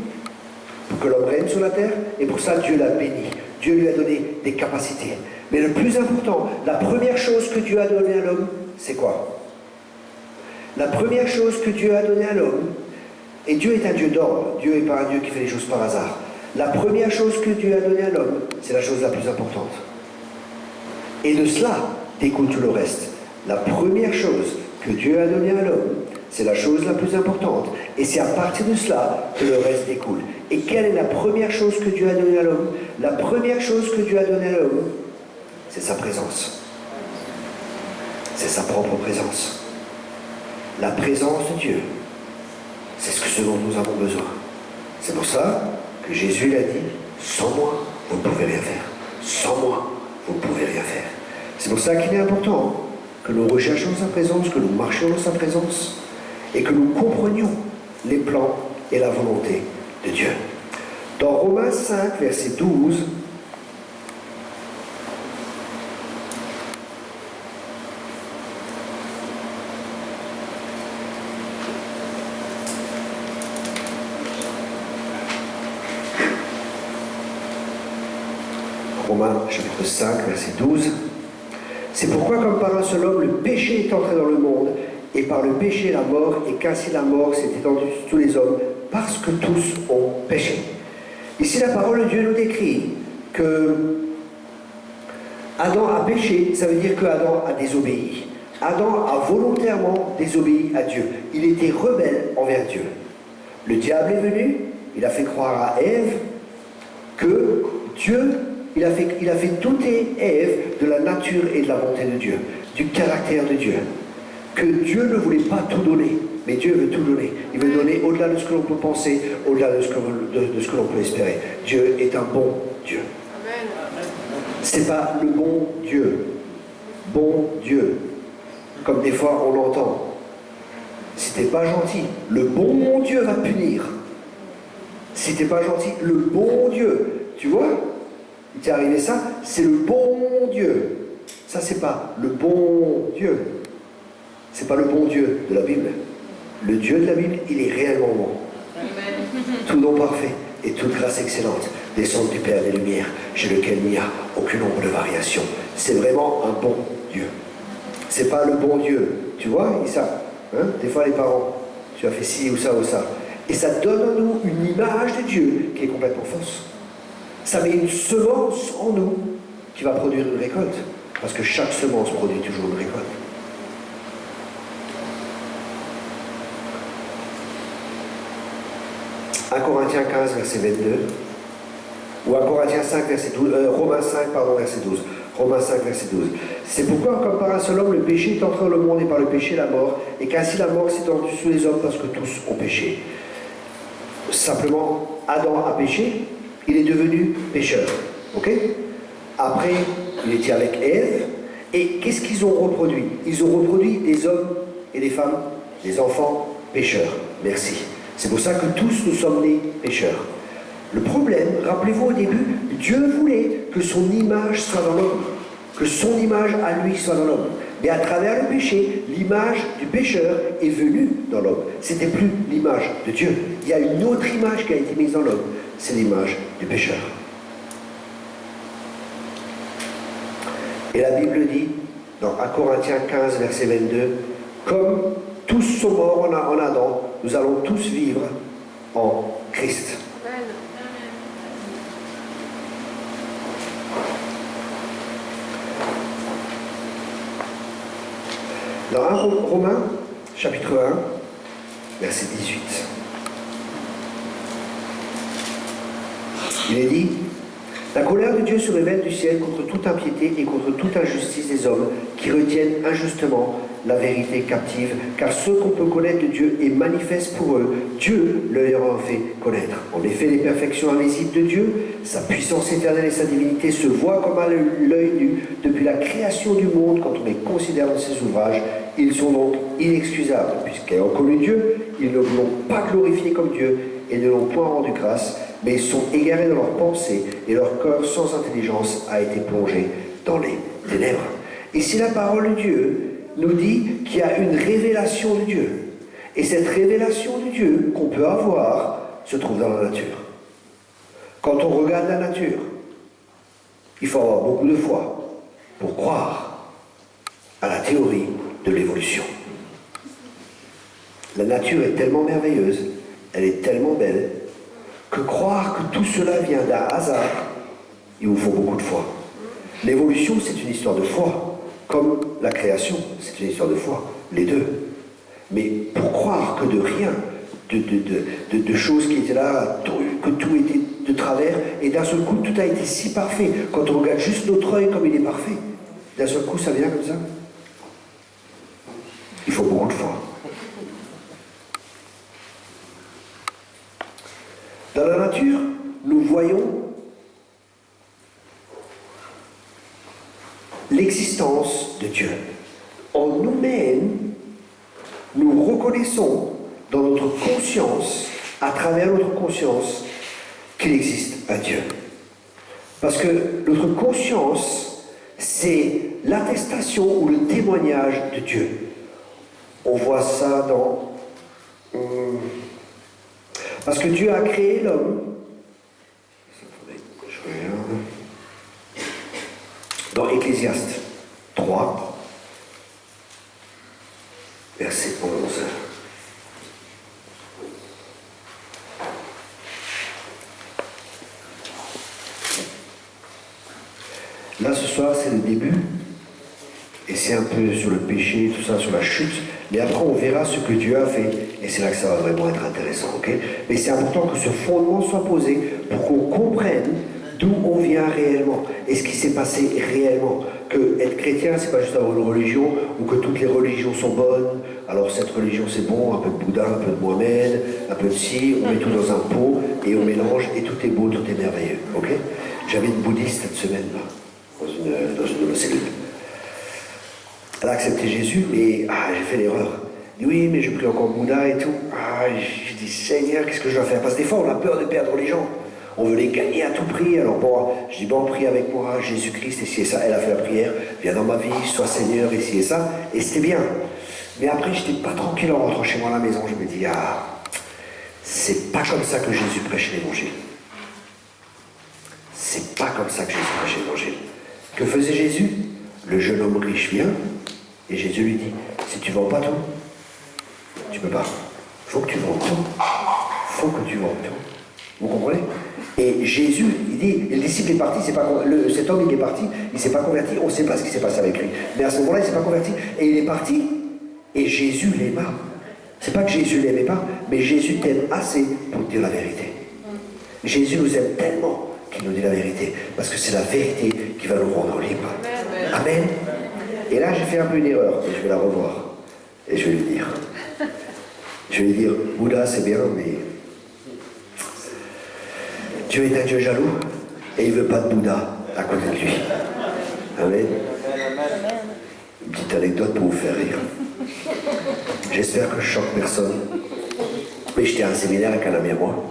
Pour que l'homme règne sur la terre. Et pour ça, Dieu l'a béni. Dieu lui a donné des capacités. Mais le plus important, la première chose que Dieu a donnée à l'homme, c'est quoi? La première chose que Dieu a donnée à l'homme, et Dieu est un Dieu d'ordre. Dieu n'est pas un Dieu qui fait les choses par hasard. La première chose que Dieu a donnée à l'homme, c'est la chose la plus importante. Et de cela découle tout le reste. La première chose que Dieu a donnée à l'homme, c'est la chose la plus importante. Et c'est à partir de cela que le reste découle. Et quelle est la première chose que Dieu a donnée à l'homme? La première chose que Dieu a donnée à l'homme, c'est sa présence. C'est sa propre présence. La présence de Dieu, c'est ce dont nous avons besoin. C'est pour ça que Jésus l'a dit, sans moi, vous ne pouvez rien faire. Sans moi, vous ne pouvez rien faire. C'est pour ça qu'il est important que nous recherchions sa présence, que nous marchions dans sa présence et que nous comprenions les plans et la volonté de Dieu. Dans Romains 5, verset 12, Romains chapitre 5, verset 12, C'est pourquoi, comme par un seul homme, le péché est entré dans le monde, et par le péché la mort, et qu'ainsi la mort s'est étendue sur tous les hommes, parce que tous ont péché. Ici, la parole de Dieu nous décrit que Adam a péché, ça veut dire que Adam a désobéi. Adam a volontairement désobéi à Dieu. Il était rebelle envers Dieu. Le diable est venu, il a fait croire à Ève que Dieu, il a fait douter Ève de la nature et de la bonté de Dieu, du caractère de Dieu. Que Dieu ne voulait pas tout donner, mais Dieu veut tout donner. Il veut donner au-delà de ce que l'on peut penser, au-delà de ce que l'on peut espérer. Dieu est un bon Dieu. C'est pas le bon Dieu. Bon Dieu. Comme des fois on l'entend. Si t'es pas gentil, le bon Dieu va punir. Si t'es pas gentil, le bon Dieu. Tu vois? Il t'est arrivé ça, c'est le bon Dieu. Ça, c'est pas le bon Dieu. C'est pas le bon Dieu de la Bible. Le Dieu de la Bible, il est réellement bon. Tout don parfait et toute grâce excellente descend du Père des Lumières, chez lequel il n'y a aucune ombre de variation. C'est vraiment un bon Dieu. C'est pas le bon Dieu. Tu vois, ça, hein? Des fois les parents, tu as fait ci ou ça ou ça. Et ça donne en nous une image de Dieu qui est complètement fausse. Ça met une semence en nous qui va produire une récolte. Parce que chaque semence produit toujours une récolte. « 1 Corinthiens 15, verset 22, ou 1 Corinthiens 5, verset 12, Romains 5, pardon, verset 12. Romains 5, verset 12. C'est pourquoi, comme par un seul homme, le péché est entré dans le monde et par le péché la mort, et qu'ainsi la mort s'est étendue sous les hommes parce que tous ont péché. Simplement, Adam a péché, il est devenu pécheur. Ok? Après, il était avec Ève, et qu'est-ce qu'ils ont reproduit? Ils ont reproduit des hommes et des femmes, des enfants pécheurs. Merci. C'est pour ça que tous nous sommes nés pécheurs. Le problème, rappelez-vous au début, Dieu voulait que son image soit dans l'homme, que son image à lui soit dans l'homme. Mais à travers le péché, l'image du pécheur est venue dans l'homme. C'était plus l'image de Dieu. Il y a une autre image qui a été mise dans l'homme. C'est l'image du pécheur. Et la Bible dit, dans 1 Corinthiens 15, verset 22, comme tous sont morts en Adam, nous allons tous vivre en Christ. Dans 1 Romains, chapitre 1, verset 18, il est dit, la colère de Dieu se révèle du ciel contre toute impiété et contre toute injustice des hommes qui retiennent injustement la vérité captive, car ce qu'on peut connaître de Dieu est manifeste pour eux. Dieu leur a fait connaître. En effet, les perfections invisibles de Dieu, sa puissance éternelle et sa divinité se voient comme à l'œil nu depuis la création du monde quand on les considère dans ses ouvrages. Ils sont donc inexcusables, puisqu'ayant connu Dieu, ils ne l'ont pas glorifié comme Dieu et ne l'ont point rendu grâce, mais ils sont égarés dans leurs pensées et leur cœur sans intelligence a été plongé dans les ténèbres. Et si la parole de Dieu nous dit qu'il y a une révélation de Dieu, et cette révélation de Dieu qu'on peut avoir se trouve dans la nature. Quand on regarde la nature, il faut avoir beaucoup de foi pour croire à la théorie de l'évolution. La nature est tellement merveilleuse, elle est tellement belle, que croire que tout cela vient d'un hasard, il vous faut beaucoup de foi. L'évolution, c'est une histoire de foi, comme la création, c'est une histoire de foi, les deux. Mais pour croire que de rien, de choses qui étaient là, que tout était de travers, et d'un seul coup, tout a été si parfait. Quand on regarde juste notre œil comme il est parfait, d'un seul coup, ça vient comme ça. Il faut beaucoup de foi. Dans la nature, nous voyons l'existence de Dieu. En nous-mêmes, nous reconnaissons dans notre conscience, à travers notre conscience, qu'il existe un Dieu. Parce que notre conscience, c'est l'attestation ou le témoignage de Dieu. On voit ça dans... Parce que Dieu a créé l'homme. Je regarde. Dans Ecclésiaste 3.1. 3, verset 11. Là, ce soir, c'est le début, et c'est un peu sur le péché, tout ça, sur la chute, mais après, on verra ce que Dieu a fait, et c'est là que ça va vraiment être intéressant, ok? Mais c'est important que ce fondement soit posé pour qu'on comprenne d'où on vient réellement, et ce qui s'est passé réellement. Que être chrétien, c'est pas juste avoir une religion, ou que toutes les religions sont bonnes, alors cette religion c'est bon, un peu de Bouddha, un peu de Mohamed, un peu de ci, on met tout dans un pot, et on mélange, et tout est beau, tout est merveilleux, ok? J'avais une bouddhiste cette semaine, là. Dans une de nos cellules. Elle a accepté Jésus, mais j'ai fait l'erreur. Elle dit oui, mais je prie encore Bouddha et tout. Je dis Seigneur, qu'est-ce que je dois faire? Parce que des fois, on a peur de perdre les gens. On veut les gagner à tout prix. Alors bon, je dis bon, prie avec moi, Jésus-Christ, et ci et ça. Elle a fait la prière, viens dans ma vie, sois Seigneur, et ci et ça. Et c'était bien. Mais après, je n'étais pas tranquille en rentrant chez moi à la maison. Je me dis, c'est pas comme ça que Jésus prêche l'évangile. C'est pas comme ça que Jésus prêche l'évangile. Que faisait Jésus? Le jeune homme riche vient, et Jésus lui dit, si tu ne vends pas tout, tu ne peux pas. Il faut que tu vendes tout. Il faut que tu vendes tout. Vous comprenez? Et Jésus, il dit, le disciple est parti, cet homme il est parti, il ne s'est pas converti, on ne sait pas ce qui s'est passé avec lui. Mais à ce moment-là, il ne s'est pas converti, et il est parti, et Jésus l'aima. C'est pas que Jésus ne l'aimait pas, mais Jésus t'aime assez pour te dire la vérité. Jésus nous aime tellement qu'il nous dit la vérité, parce que c'est la vérité qui va nous rendre libres. Amen. Et là, j'ai fait un peu une erreur, et je vais la revoir. Et je vais lui dire. Je vais lui dire, Bouddha, c'est bien, mais Dieu est un Dieu jaloux, et il ne veut pas de Bouddha à côté de lui. Amen. Une petite anecdote pour vous faire rire. J'espère que je choque personne. Mais j'étais à un séminaire avec un ami à moi.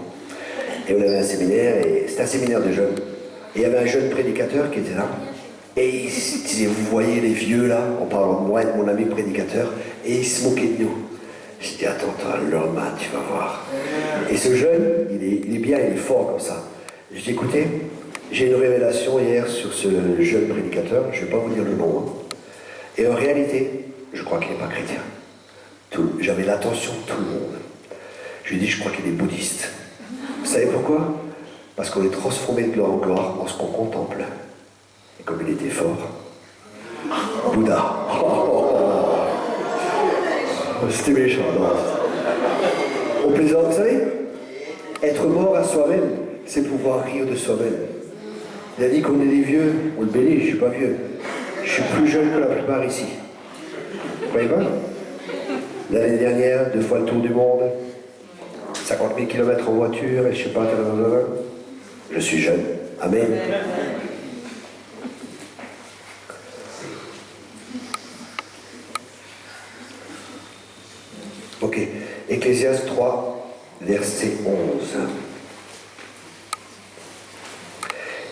Et on avait un séminaire, et c'était un séminaire de jeunes. Et il y avait un jeune prédicateur qui était là. Et il disait, vous voyez les vieux là, en parlant de moi et de mon ami prédicateur, et il se moquait de nous. Je dis, attends, l'homme, tu vas voir. Et ce jeune, il est bien, il est fort comme ça. Je dis, écoutez, j'ai une révélation hier sur ce jeune prédicateur, je ne vais pas vous dire le nom. Et en réalité, je crois qu'il n'est pas chrétien. J'avais l'attention de tout le monde. Je lui ai dit, je crois qu'il est bouddhiste. Vous savez pourquoi? Parce qu'on est transformé de gloire en gloire en ce qu'on contemple. Et comme il était fort, Bouddha. C'était méchant, non? Au plaisant, vous savez, être mort à soi-même, c'est pouvoir rire de soi-même. Il a dit qu'on est des vieux, on le bénit, je ne suis pas vieux. Je suis plus jeune que la plupart ici. Vous voyez pas? L'année dernière, 2 fois le tour du monde, 50 000 km en voiture, et je ne sais pas, je suis jeune. Amen. Ok. Ecclésiaste 3, verset 11.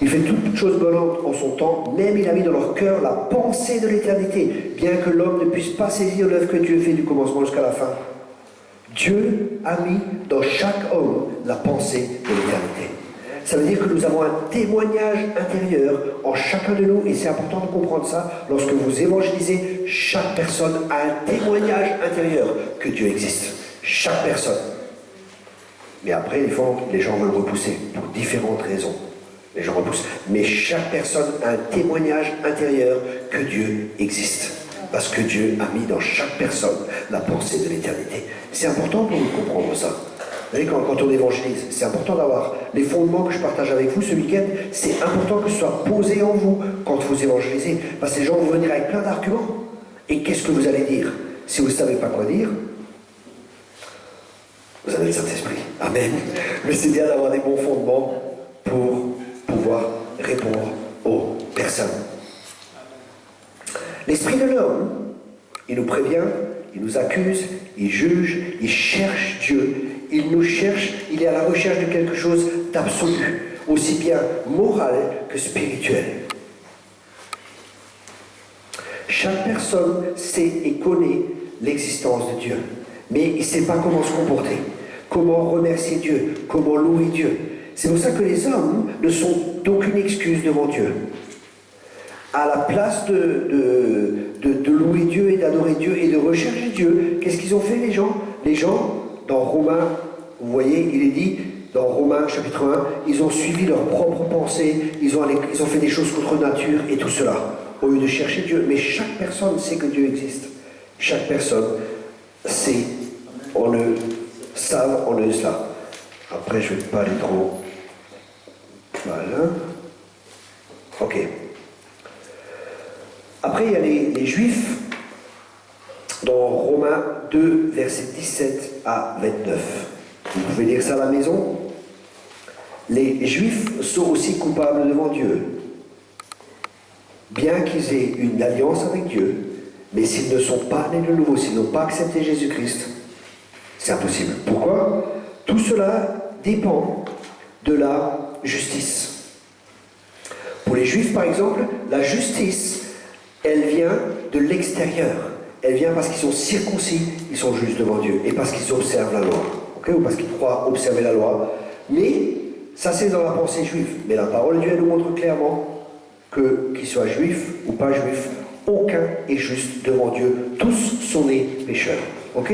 Il fait toutes choses bonnes en son temps, même il a mis dans leur cœur la pensée de l'éternité, bien que l'homme ne puisse pas saisir l'œuvre que Dieu fait du commencement jusqu'à la fin. Dieu a mis dans chaque homme la pensée de l'éternité. Ça veut dire que nous avons un témoignage intérieur en chacun de nous, et c'est important de comprendre ça. Lorsque vous évangélisez, chaque personne a un témoignage intérieur que Dieu existe. Chaque personne. Mais après, des fois, les gens veulent repousser pour différentes raisons. Les gens repoussent. Mais chaque personne a un témoignage intérieur que Dieu existe. Parce que Dieu a mis dans chaque personne la pensée de l'éternité. C'est important pour nous de comprendre ça. Vous voyez, quand on évangélise, c'est important d'avoir les fondements que je partage avec vous ce week-end. C'est important que ce soit posé en vous quand vous évangélisez. Parce que les gens vont venir avec plein d'arguments. Et qu'est-ce que vous allez dire? Si vous ne savez pas quoi dire, vous avez le Saint-Esprit. Amen. Mais c'est bien d'avoir des bons fondements pour pouvoir répondre aux personnes. L'esprit de l'homme, il nous prévient, il nous accuse, il juge, il cherche Dieu, il nous cherche, il est à la recherche de quelque chose d'absolu, aussi bien moral que spirituel. Chaque personne sait et connaît l'existence de Dieu, mais il ne sait pas comment se comporter, comment remercier Dieu, comment louer Dieu. C'est pour ça que les hommes ne sont d'aucune excuse devant Dieu. à la place de louer Dieu et d'adorer Dieu et de rechercher Dieu, qu'est-ce qu'ils ont fait les gens? Les gens, dans Romains, vous voyez, il est dit, dans Romains chapitre 1, ils ont suivi leurs propres pensées, ils ont fait des choses contre nature et tout cela, au lieu de chercher Dieu. Mais chaque personne sait que Dieu existe. Chaque personne sait, on le savent, on le cela. Après, je ne vais pas aller trop. Voilà. Ok. Après, il y a les Juifs, dans Romains 2, versets 17 à 29. Vous pouvez lire ça à la maison. Les Juifs sont aussi coupables devant Dieu, bien qu'ils aient une alliance avec Dieu, mais s'ils ne sont pas nés de nouveau, s'ils n'ont pas accepté Jésus-Christ, c'est impossible. Pourquoi? Tout cela dépend de la justice. Pour les Juifs, par exemple, la justice, elle vient de l'extérieur. Elle vient parce qu'ils sont circoncis, ils sont justes devant Dieu, et parce qu'ils observent la loi. Okay? Ou parce qu'ils croient observer la loi. Mais, ça c'est dans la pensée juive. Mais la parole de Dieu nous montre clairement que, qu'ils soient juifs ou pas juifs, aucun est juste devant Dieu. Tous sont des pécheurs. Ok?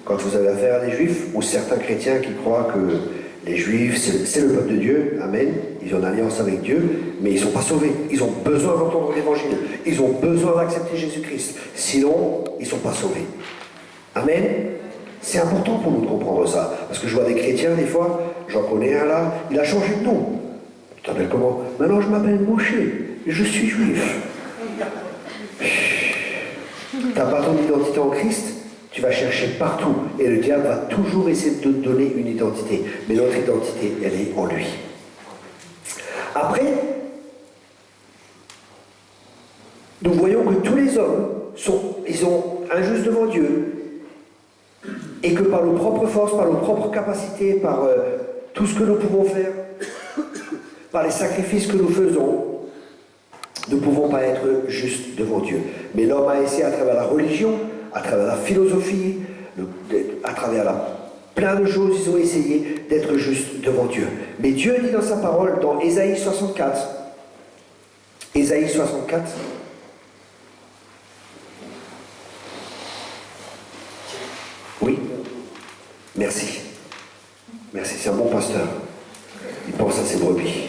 Quand vous avez affaire à des juifs, ou certains chrétiens qui croient que les juifs, c'est le peuple de Dieu, amen, ils ont une alliance avec Dieu, mais ils ne sont pas sauvés. Ils ont besoin d'entendre l'évangile. Ils ont besoin d'accepter Jésus-Christ. Sinon, ils ne sont pas sauvés. Amen. C'est important pour nous de comprendre ça. Parce que je vois des chrétiens, des fois, j'en connais un là, il a changé de nom. Tu t'appelles comment? Maintenant, je m'appelle Moshe. Je suis juif. Tu n'as pas ton identité en Christ? Tu vas chercher partout. Et le diable va toujours essayer de te donner une identité. Mais notre identité, elle est en lui. Après, nous voyons que tous les hommes ils sont injustes devant Dieu. Et que par nos propres forces, par nos propres capacités, par tout ce que nous pouvons faire, par les sacrifices que nous faisons, nous ne pouvons pas être justes devant Dieu. Mais l'homme a essayé à travers la religion, à travers la philosophie, à travers plein de choses, ils ont essayé d'être justes devant Dieu. Mais Dieu dit dans sa parole, dans Ésaïe 64, Ésaïe 64, oui, merci. Merci, c'est un bon pasteur. Il pense à ses brebis.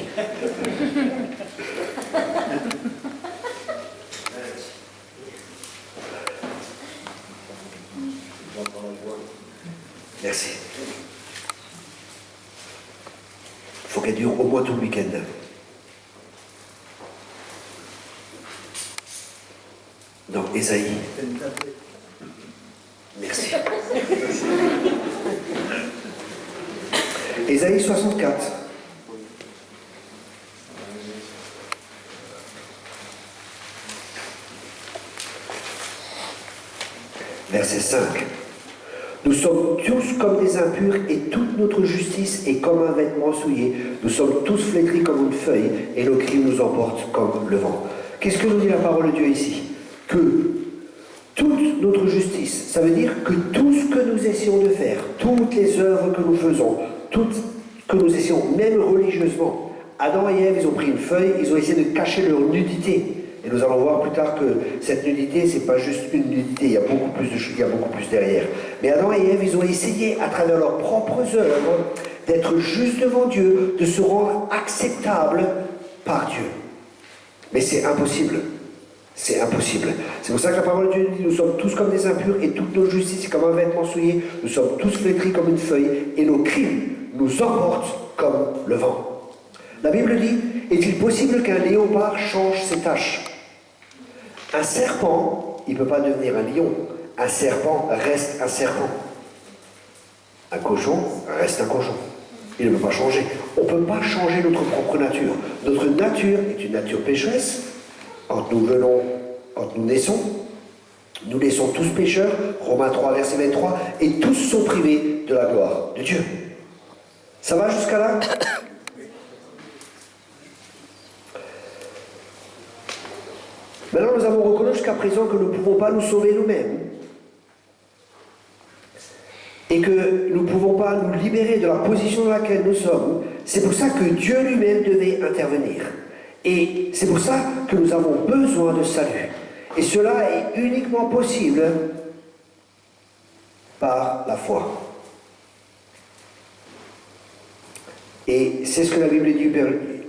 Merci. Il faut qu'elle dure au moins tout le week-end. Non, Ésaïe. Merci. Ésaïe 64. Verset 5. Nous sommes tous comme des impurs et toute notre justice est comme un vêtement souillé. Nous sommes tous flétris comme une feuille et nos crimes nous emportent comme le vent. Qu'est-ce que nous dit la parole de Dieu ici? Que toute notre justice, ça veut dire que tout ce que nous essayons de faire, toutes les œuvres que nous faisons, toutes que nous essayons, même religieusement, Adam et Ève, ils ont pris une feuille, ils ont essayé de cacher leur nudité. Et nous allons voir plus tard que cette nudité, c'est pas juste une nudité, il y a beaucoup plus de choses, il y a beaucoup plus derrière. Mais Adam et Ève, ils ont essayé, à travers leurs propres œuvres, d'être justes devant Dieu, de se rendre acceptables par Dieu. Mais c'est impossible. C'est impossible. C'est pour ça que la parole de Dieu dit, nous sommes tous comme des impurs et toute notre justice est comme un vêtement souillé. Nous sommes tous flétris comme une feuille et nos crimes nous emportent comme le vent. La Bible dit, est-il possible qu'un léopard change ses taches? Un serpent, il ne peut pas devenir un lion. Un serpent reste un serpent. Un cochon reste un cochon. Il ne peut pas changer. On ne peut pas changer notre propre nature. Notre nature est une nature pécheresse. Quand nous naissons tous pécheurs, Romains 3, verset 23, et tous sont privés de la gloire de Dieu. Ça va jusqu'à là? Maintenant, nous avons reconnu jusqu'à présent que nous ne pouvons pas nous sauver nous-mêmes et que nous ne pouvons pas nous libérer de la position dans laquelle nous sommes. C'est pour ça que Dieu lui-même devait intervenir. Et c'est pour ça que nous avons besoin de salut. Et cela est uniquement possible par la foi. Et c'est ce que la Bible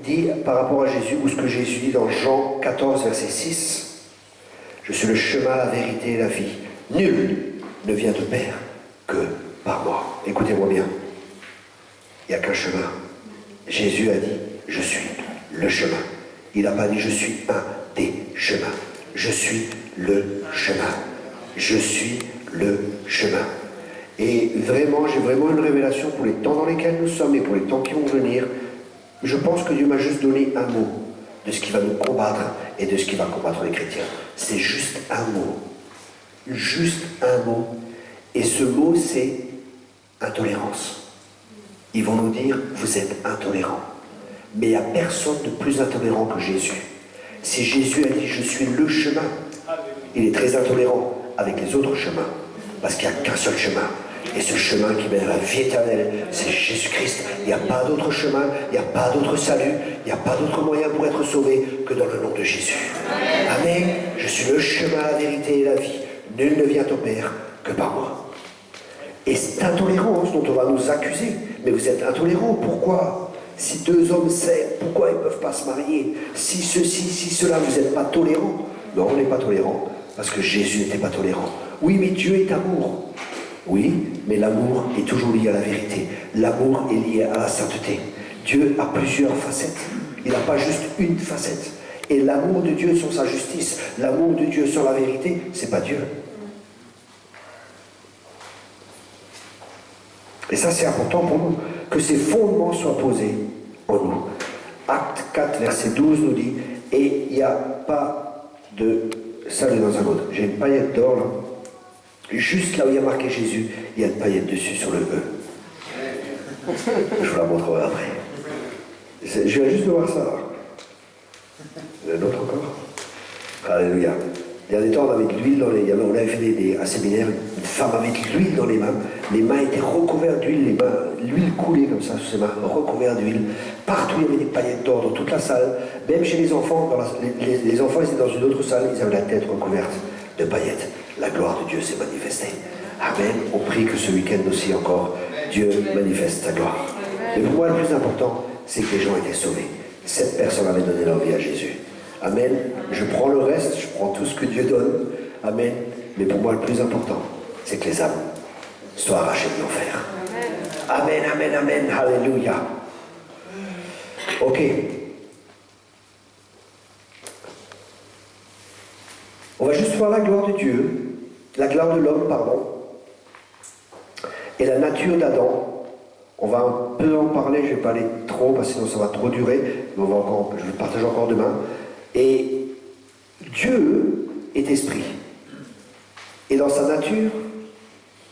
dit par rapport à Jésus, ou ce que Jésus dit dans Jean 14, verset 6. Je suis le chemin, la vérité et la vie. Nul ne vient au Père que par moi. Écoutez-moi bien. Il n'y a qu'un chemin. Jésus a dit, je suis le chemin. Il n'a pas dit, je suis un des chemins. Je suis le chemin. Je suis le chemin. Et vraiment, j'ai vraiment une révélation pour les temps dans lesquels nous sommes et pour les temps qui vont venir. Je pense que Dieu m'a juste donné un mot de ce qui va nous combattre et de ce qui va combattre les chrétiens. C'est juste un mot. Juste un mot. Et ce mot, c'est intolérance. Ils vont nous dire, vous êtes intolérants. Mais il n'y a personne de plus intolérant que Jésus. Si Jésus a dit, je suis le chemin, il est très intolérant avec les autres chemins. Parce qu'il n'y a qu'un seul chemin. Et ce chemin qui mène à la vie éternelle, c'est Jésus-Christ. Il n'y a pas d'autre chemin, il n'y a pas d'autre salut, il n'y a pas d'autre moyen pour être sauvé que dans le nom de Jésus. Amen. Je suis le chemin, la vérité et la vie. Nul ne vient au Père que par moi. Et cette intolérance dont on va nous accuser. Mais vous êtes intolérants, pourquoi? Si deux hommes s'aiment, pourquoi ils ne peuvent pas se marier? Si ceci, si cela, vous n'êtes pas tolérants? Non, on n'est pas tolérants, parce que Jésus n'était pas tolérant. Oui, mais Dieu est amour. Oui, mais l'amour est toujours lié à la vérité. L'amour est lié à la sainteté. Dieu a plusieurs facettes. Il n'a pas juste une facette. Et l'amour de Dieu sur sa justice, l'amour de Dieu sur la vérité, c'est pas Dieu. Et ça, c'est important pour nous, que ces fondements soient posés en nous. Acte 4, verset 12 nous dit, et il n'y a pas de salut dans un autre. J'ai une paillette d'or là. Juste là où il y a marqué Jésus, il y a une paillette dessus sur le E. Je vous la montrerai après. Je viens juste de voir ça là. Il y en a un autre encore. Alléluia. Il y a des temps, on avait de l'huile dans les... On avait fait un séminaire, une femme avec de l'huile dans les mains étaient recouvertes d'huile, l'huile coulait comme ça sur ses mains, recouvertes d'huile. Partout, il y avait des paillettes d'or dans toute la salle. Même chez les enfants, les enfants étaient dans une autre salle, ils avaient la tête recouverte de paillettes. La gloire de Dieu s'est manifestée. Amen. On prie que ce week-end aussi encore, Dieu manifeste sa gloire. Mais pour moi, le plus important, c'est que les gens étaient sauvés. 7 personnes avaient donné leur vie à Jésus. Amen. Je prends le reste, je prends tout ce que Dieu donne. Amen. Mais pour moi, le plus important, c'est que les âmes soient arrachées de l'enfer. Amen, amen, amen. Alléluia. Ok. On va juste voir la gloire de Dieu, la gloire de l'homme, pardon, et la nature d'Adam. On va un peu en parler, je ne vais pas aller trop, parce que sinon ça va trop durer, mais je vais le partager encore demain. Et Dieu est esprit. Et dans sa nature,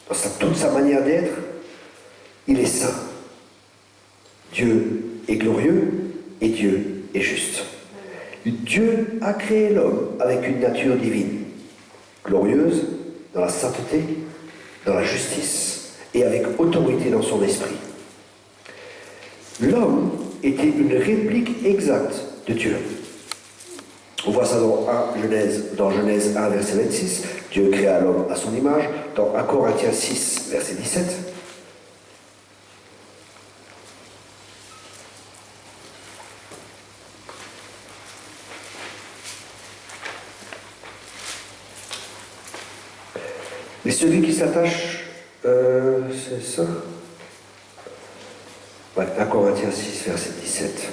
dans toute sa manière d'être, il est saint. Dieu est glorieux et Dieu est juste. Dieu a créé l'homme avec une nature divine, glorieuse dans la sainteté, dans la justice et avec autorité dans son esprit. L'homme était une réplique exacte de Dieu. On voit ça dans Genèse 1, verset 26. Dieu créa l'homme à son image. Dans 1 Corinthiens 6, verset 17. Mais celui qui s'attache, c'est ça? Ouais, 1 Corinthiens 6, verset 17.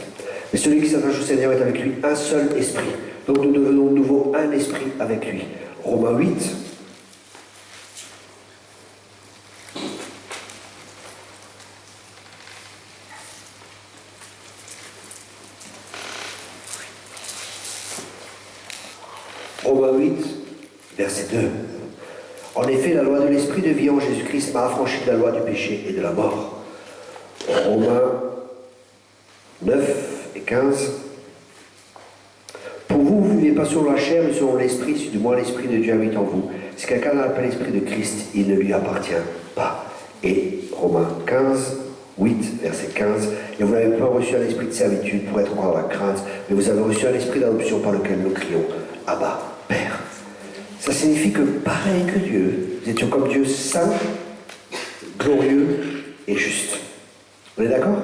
Mais celui qui s'attache au Seigneur est avec lui un seul esprit. Donc nous devenons de nouveau un esprit avec lui. Romains 8. Romains 8, verset 2. En effet, la loi de l'esprit de vie en Jésus-Christ m'a affranchi de la loi du péché et de la mort. Romains 9 et 15. Pour vous, vous ne vivez pas selon la chair, mais selon l'esprit, si du moins l'esprit de Dieu habite en vous. Si quelqu'un n'a pas l'esprit de Christ, il ne lui appartient pas. Et Romains 15, 8, verset 15. Et vous n'avez pas reçu un esprit de servitude pour être encore dans la crainte, mais vous avez reçu un esprit d'adoption par lequel nous crions Abba, Père. Ça signifie que pareil que Dieu, nous étions comme Dieu saint, glorieux et juste. On est d'accord?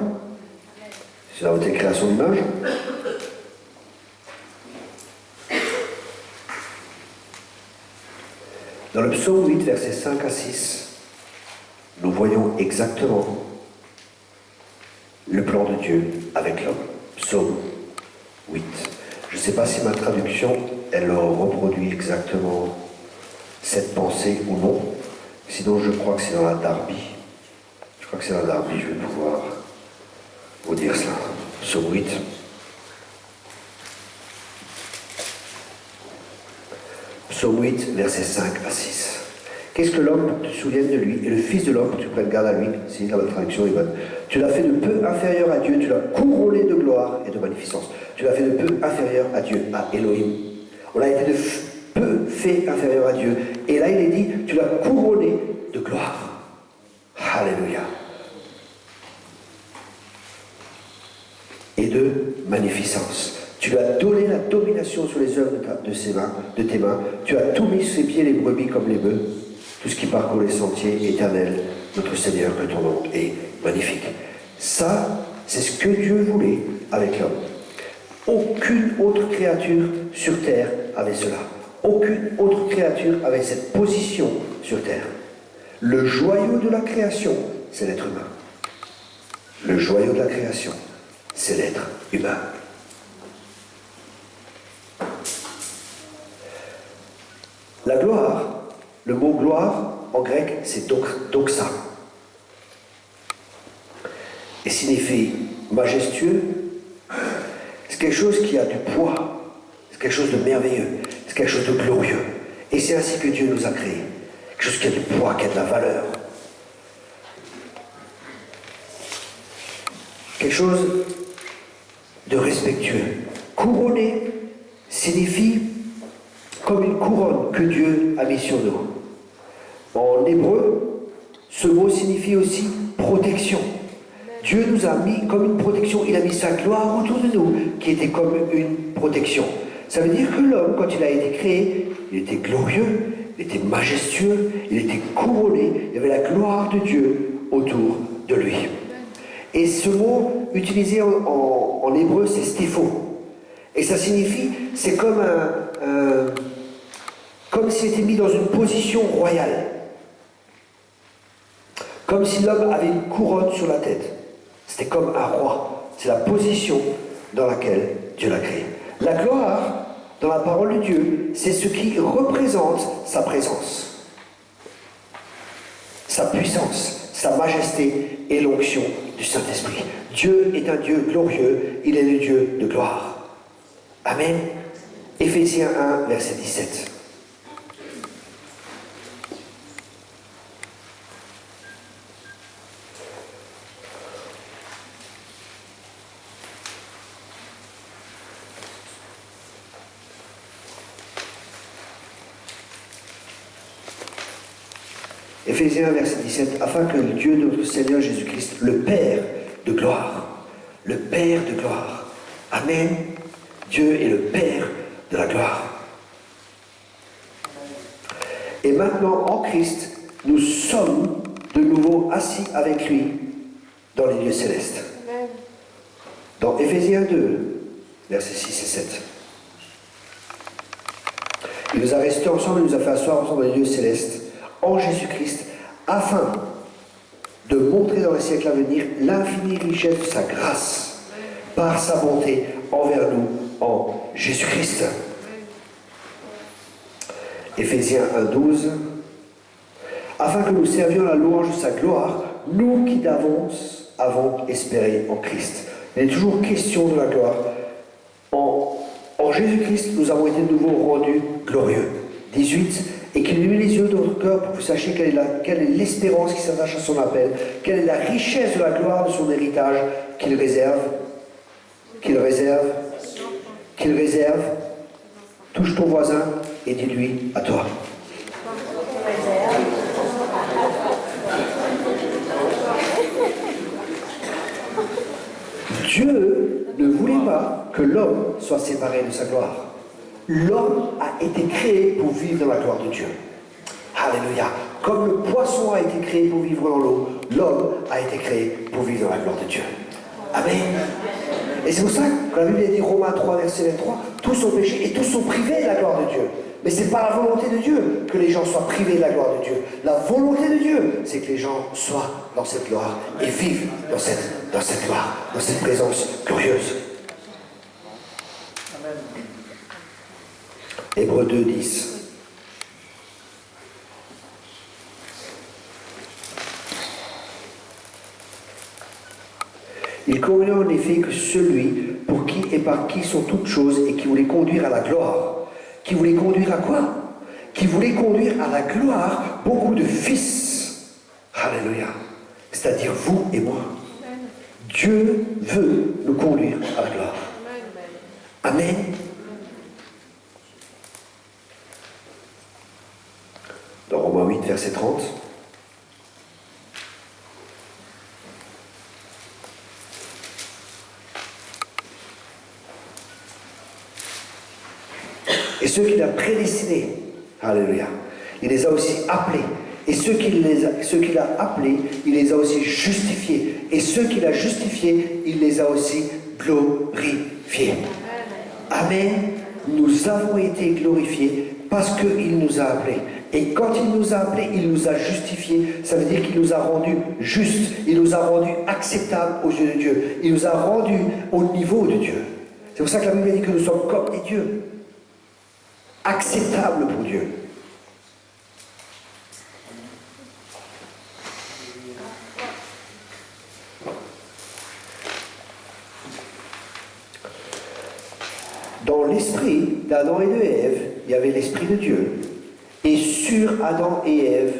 C'est dans votre création d'image. Dans le psaume 8, versets 5 à 6, nous voyons exactement le plan de Dieu avec l'homme. Psaume 8. Je ne sais pas si ma traduction, elle reproduit exactement cette pensée ou non. Sinon, je crois que c'est dans la Darby. Je crois que c'est dans la Darby, je vais pouvoir vous dire cela. Psaume 8. Psaume 8, versets 5 à 6. Qu'est-ce que l'homme te souvienne de lui, et le Fils de l'homme, tu prennes garde à lui, si la traduction est bonne. Tu l'as fait de peu inférieur à Dieu, tu l'as couronné de gloire et de magnificence. Tu l'as fait de peu inférieur à Dieu, à Elohim. On a été de peu fait inférieur à Dieu. Et là, il est dit, tu l'as couronné de gloire. Alléluia. Et de magnificence. Tu lui as donné la domination sur les œuvres de tes mains. Tu as tout mis sous ses pieds, les brebis comme les bœufs. Tout ce qui parcourt les sentiers éternels, notre Seigneur, que ton nom est magnifique. Ça, c'est ce que Dieu voulait avec l'homme. Aucune autre créature sur terre avait cela. Aucune autre créature avait cette position sur terre. Le joyau de la création, c'est l'être humain. Le joyau de la création, c'est l'être humain. La gloire, le mot gloire en grec, c'est doxa. Et signifie majestueux. C'est quelque chose qui a du poids. C'est quelque chose de merveilleux. C'est quelque chose de glorieux. Et c'est ainsi que Dieu nous a créés. Quelque chose qui a du poids, qui a de la valeur. Quelque chose de respectueux. Couronné signifie comme une couronne que Dieu a mis sur nous. En hébreu, ce mot signifie aussi protection. Dieu nous a mis comme une protection, il a mis sa gloire autour de nous, qui était comme une protection. Ça veut dire que l'homme, quand il a été créé, il était glorieux, il était majestueux, il était couronné, il y avait la gloire de Dieu autour de lui. Et ce mot utilisé en hébreu, c'est stépho. Et ça signifie, c'est comme comme s'il était mis dans une position royale. Comme si l'homme avait une couronne sur la tête. C'était comme un roi. C'est la position dans laquelle Dieu l'a créé. La gloire, dans la parole de Dieu, c'est ce qui représente sa présence, sa puissance, sa majesté et l'onction du Saint-Esprit. Dieu est un Dieu glorieux, il est le Dieu de gloire. Amen. Éphésiens 1, verset 17. Éphésiens 1, verset 17, afin que le Dieu de notre Seigneur Jésus-Christ, le Père de gloire, Amen, Dieu est le Père de la gloire. Et maintenant, en Christ, nous sommes de nouveau assis avec lui dans les lieux célestes. Amen. Dans Éphésiens 2, versets 6 et 7. Il nous a restés ensemble, il nous a fait asseoir ensemble dans les lieux célestes, en Jésus-Christ, afin de montrer dans les siècles à venir l'infinie richesse de sa grâce, par sa bonté envers nous en Jésus-Christ. Éphésiens 1, 12. Afin que nous servions la louange de sa gloire, nous qui d'avance avons espéré en Christ. Il est toujours question de la gloire. En Jésus-Christ, nous avons été de nouveau rendus glorieux. 18. Et qu'il illumine les yeux de votre cœur pour que vous sachiez quelle est l'espérance qui s'attache à son appel, quelle est la richesse de la gloire de son héritage qu'il réserve. Touche ton voisin et dis-lui à toi. Dieu ne voulait pas que l'homme soit séparé de sa gloire. L'homme a été créé pour vivre dans la gloire de Dieu. Alléluia. Comme le poisson a été créé pour vivre dans l'eau, l'homme a été créé pour vivre dans la gloire de Dieu. Amen. Et c'est pour ça que la Bible dit, Romains 3, verset 23, tous sont péchés et tous sont privés de la gloire de Dieu. Mais ce n'est pas la volonté de Dieu que les gens soient privés de la gloire de Dieu. La volonté de Dieu, c'est que les gens soient dans cette gloire et vivent dans cette gloire, dans cette présence glorieuse. Amen. Hébreux 2, 10. Il convenait en effet que celui pour qui et par qui sont toutes choses et qui voulait conduire à la gloire, qui voulait conduire à quoi? Qui voulait conduire à la gloire beaucoup de fils. Alléluia. C'est-à-dire vous et moi. Dieu veut nous conduire à la gloire. Amen. Dans Romains 8, verset 30. Et ceux qu'il a prédestinés, alléluia, il les a aussi appelés. Et ceux qu'il a appelés, il les a aussi justifiés. Et ceux qu'il a justifiés, il les a aussi glorifiés. Amen. Nous avons été glorifiés parce qu'il nous a appelés. Et quand il nous a appelés, il nous a justifiés. Ça veut dire qu'il nous a rendus justes. Il nous a rendus acceptables aux yeux de Dieu. Il nous a rendus au niveau de Dieu. C'est pour ça que la Bible dit que nous sommes comme des dieux. Acceptables pour Dieu. Dans l'esprit d'Adam et de Ève, il y avait l'esprit de Dieu. Et sur Adam et Ève,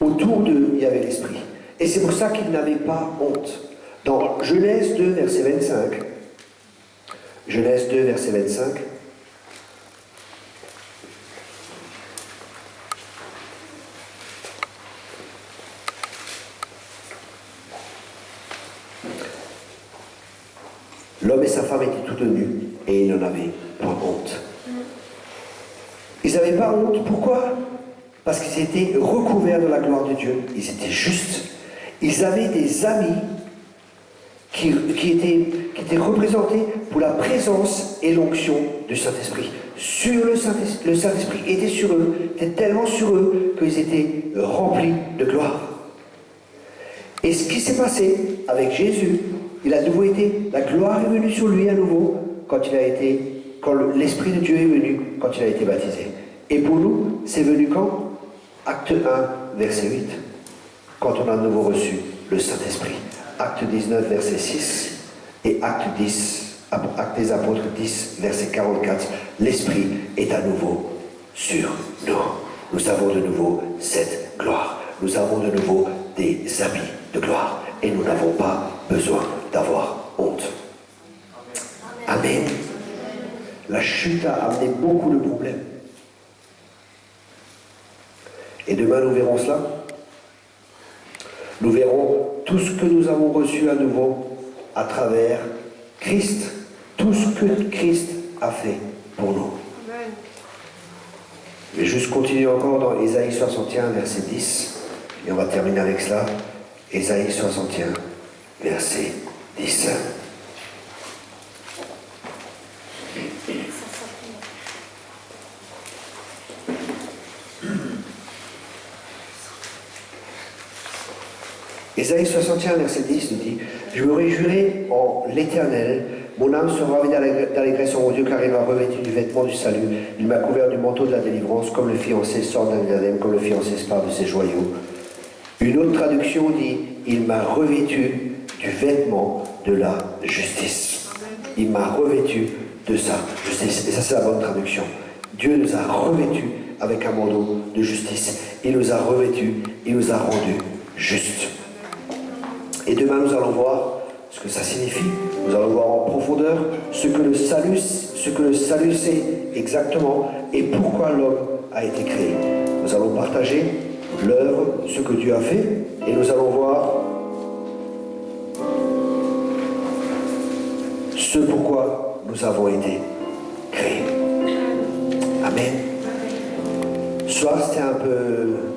autour d'eux, il y avait l'esprit. Et c'est pour ça qu'ils n'avaient pas honte. Dans Genèse 2, verset 25, Genèse 2, verset 25, l'homme et sa femme étaient tous nus et ils n'en avaient pas honte. Ils n'avaient pas honte, pourquoi? Parce qu'ils étaient recouverts de la gloire de Dieu. Ils étaient justes. Ils avaient des amis qui étaient représentés pour la présence et l'onction du Saint-Esprit. Le Saint-Esprit était sur eux, était tellement sur eux qu'ils étaient remplis de gloire. Et ce qui s'est passé avec Jésus, il a de nouveau été, la gloire est venue sur lui à nouveau quand l'Esprit de Dieu est venu, quand il a été baptisé. Et pour nous, c'est venu quand? Acte 1, verset 8. Quand on a de nouveau reçu le Saint-Esprit. Acte 19, verset 6. Et Acte des Apôtres 10, verset 44. L'Esprit est à nouveau sur nous. Nous avons de nouveau cette gloire. Nous avons de nouveau des habits de gloire. Et nous n'avons pas besoin d'avoir honte. Amen. La chute a amené beaucoup de problèmes. Et demain, nous verrons cela. Nous verrons tout ce que nous avons reçu à nouveau à travers Christ. Tout ce que Christ a fait pour nous. Je vais juste continuer encore dans Ésaïe 61, verset 10. Et on va terminer avec cela. Ésaïe 61, verset 10. Ésaïe 61, verset 10 nous dit « Je me réjouirai en l'Éternel, mon âme sera ravie d'allégresse en mon Dieu, car il m'a revêtu du vêtement du salut, il m'a couvert du manteau de la délivrance, comme le fiancé sort d'un diadème, comme le fiancé se part de ses joyaux. » Une autre traduction dit « Il m'a revêtu du vêtement de la justice. » Il m'a revêtu de sa justice. Et ça, c'est la bonne traduction. Dieu nous a revêtus avec un manteau de justice. Il nous a revêtus, il nous a rendus justes. Et demain, nous allons voir ce que ça signifie. Nous allons voir en profondeur ce que le salut c'est exactement et pourquoi l'homme a été créé. Nous allons partager l'œuvre, ce que Dieu a fait, et nous allons voir ce pourquoi nous avons été créés. Amen. Ce soir, c'était un peu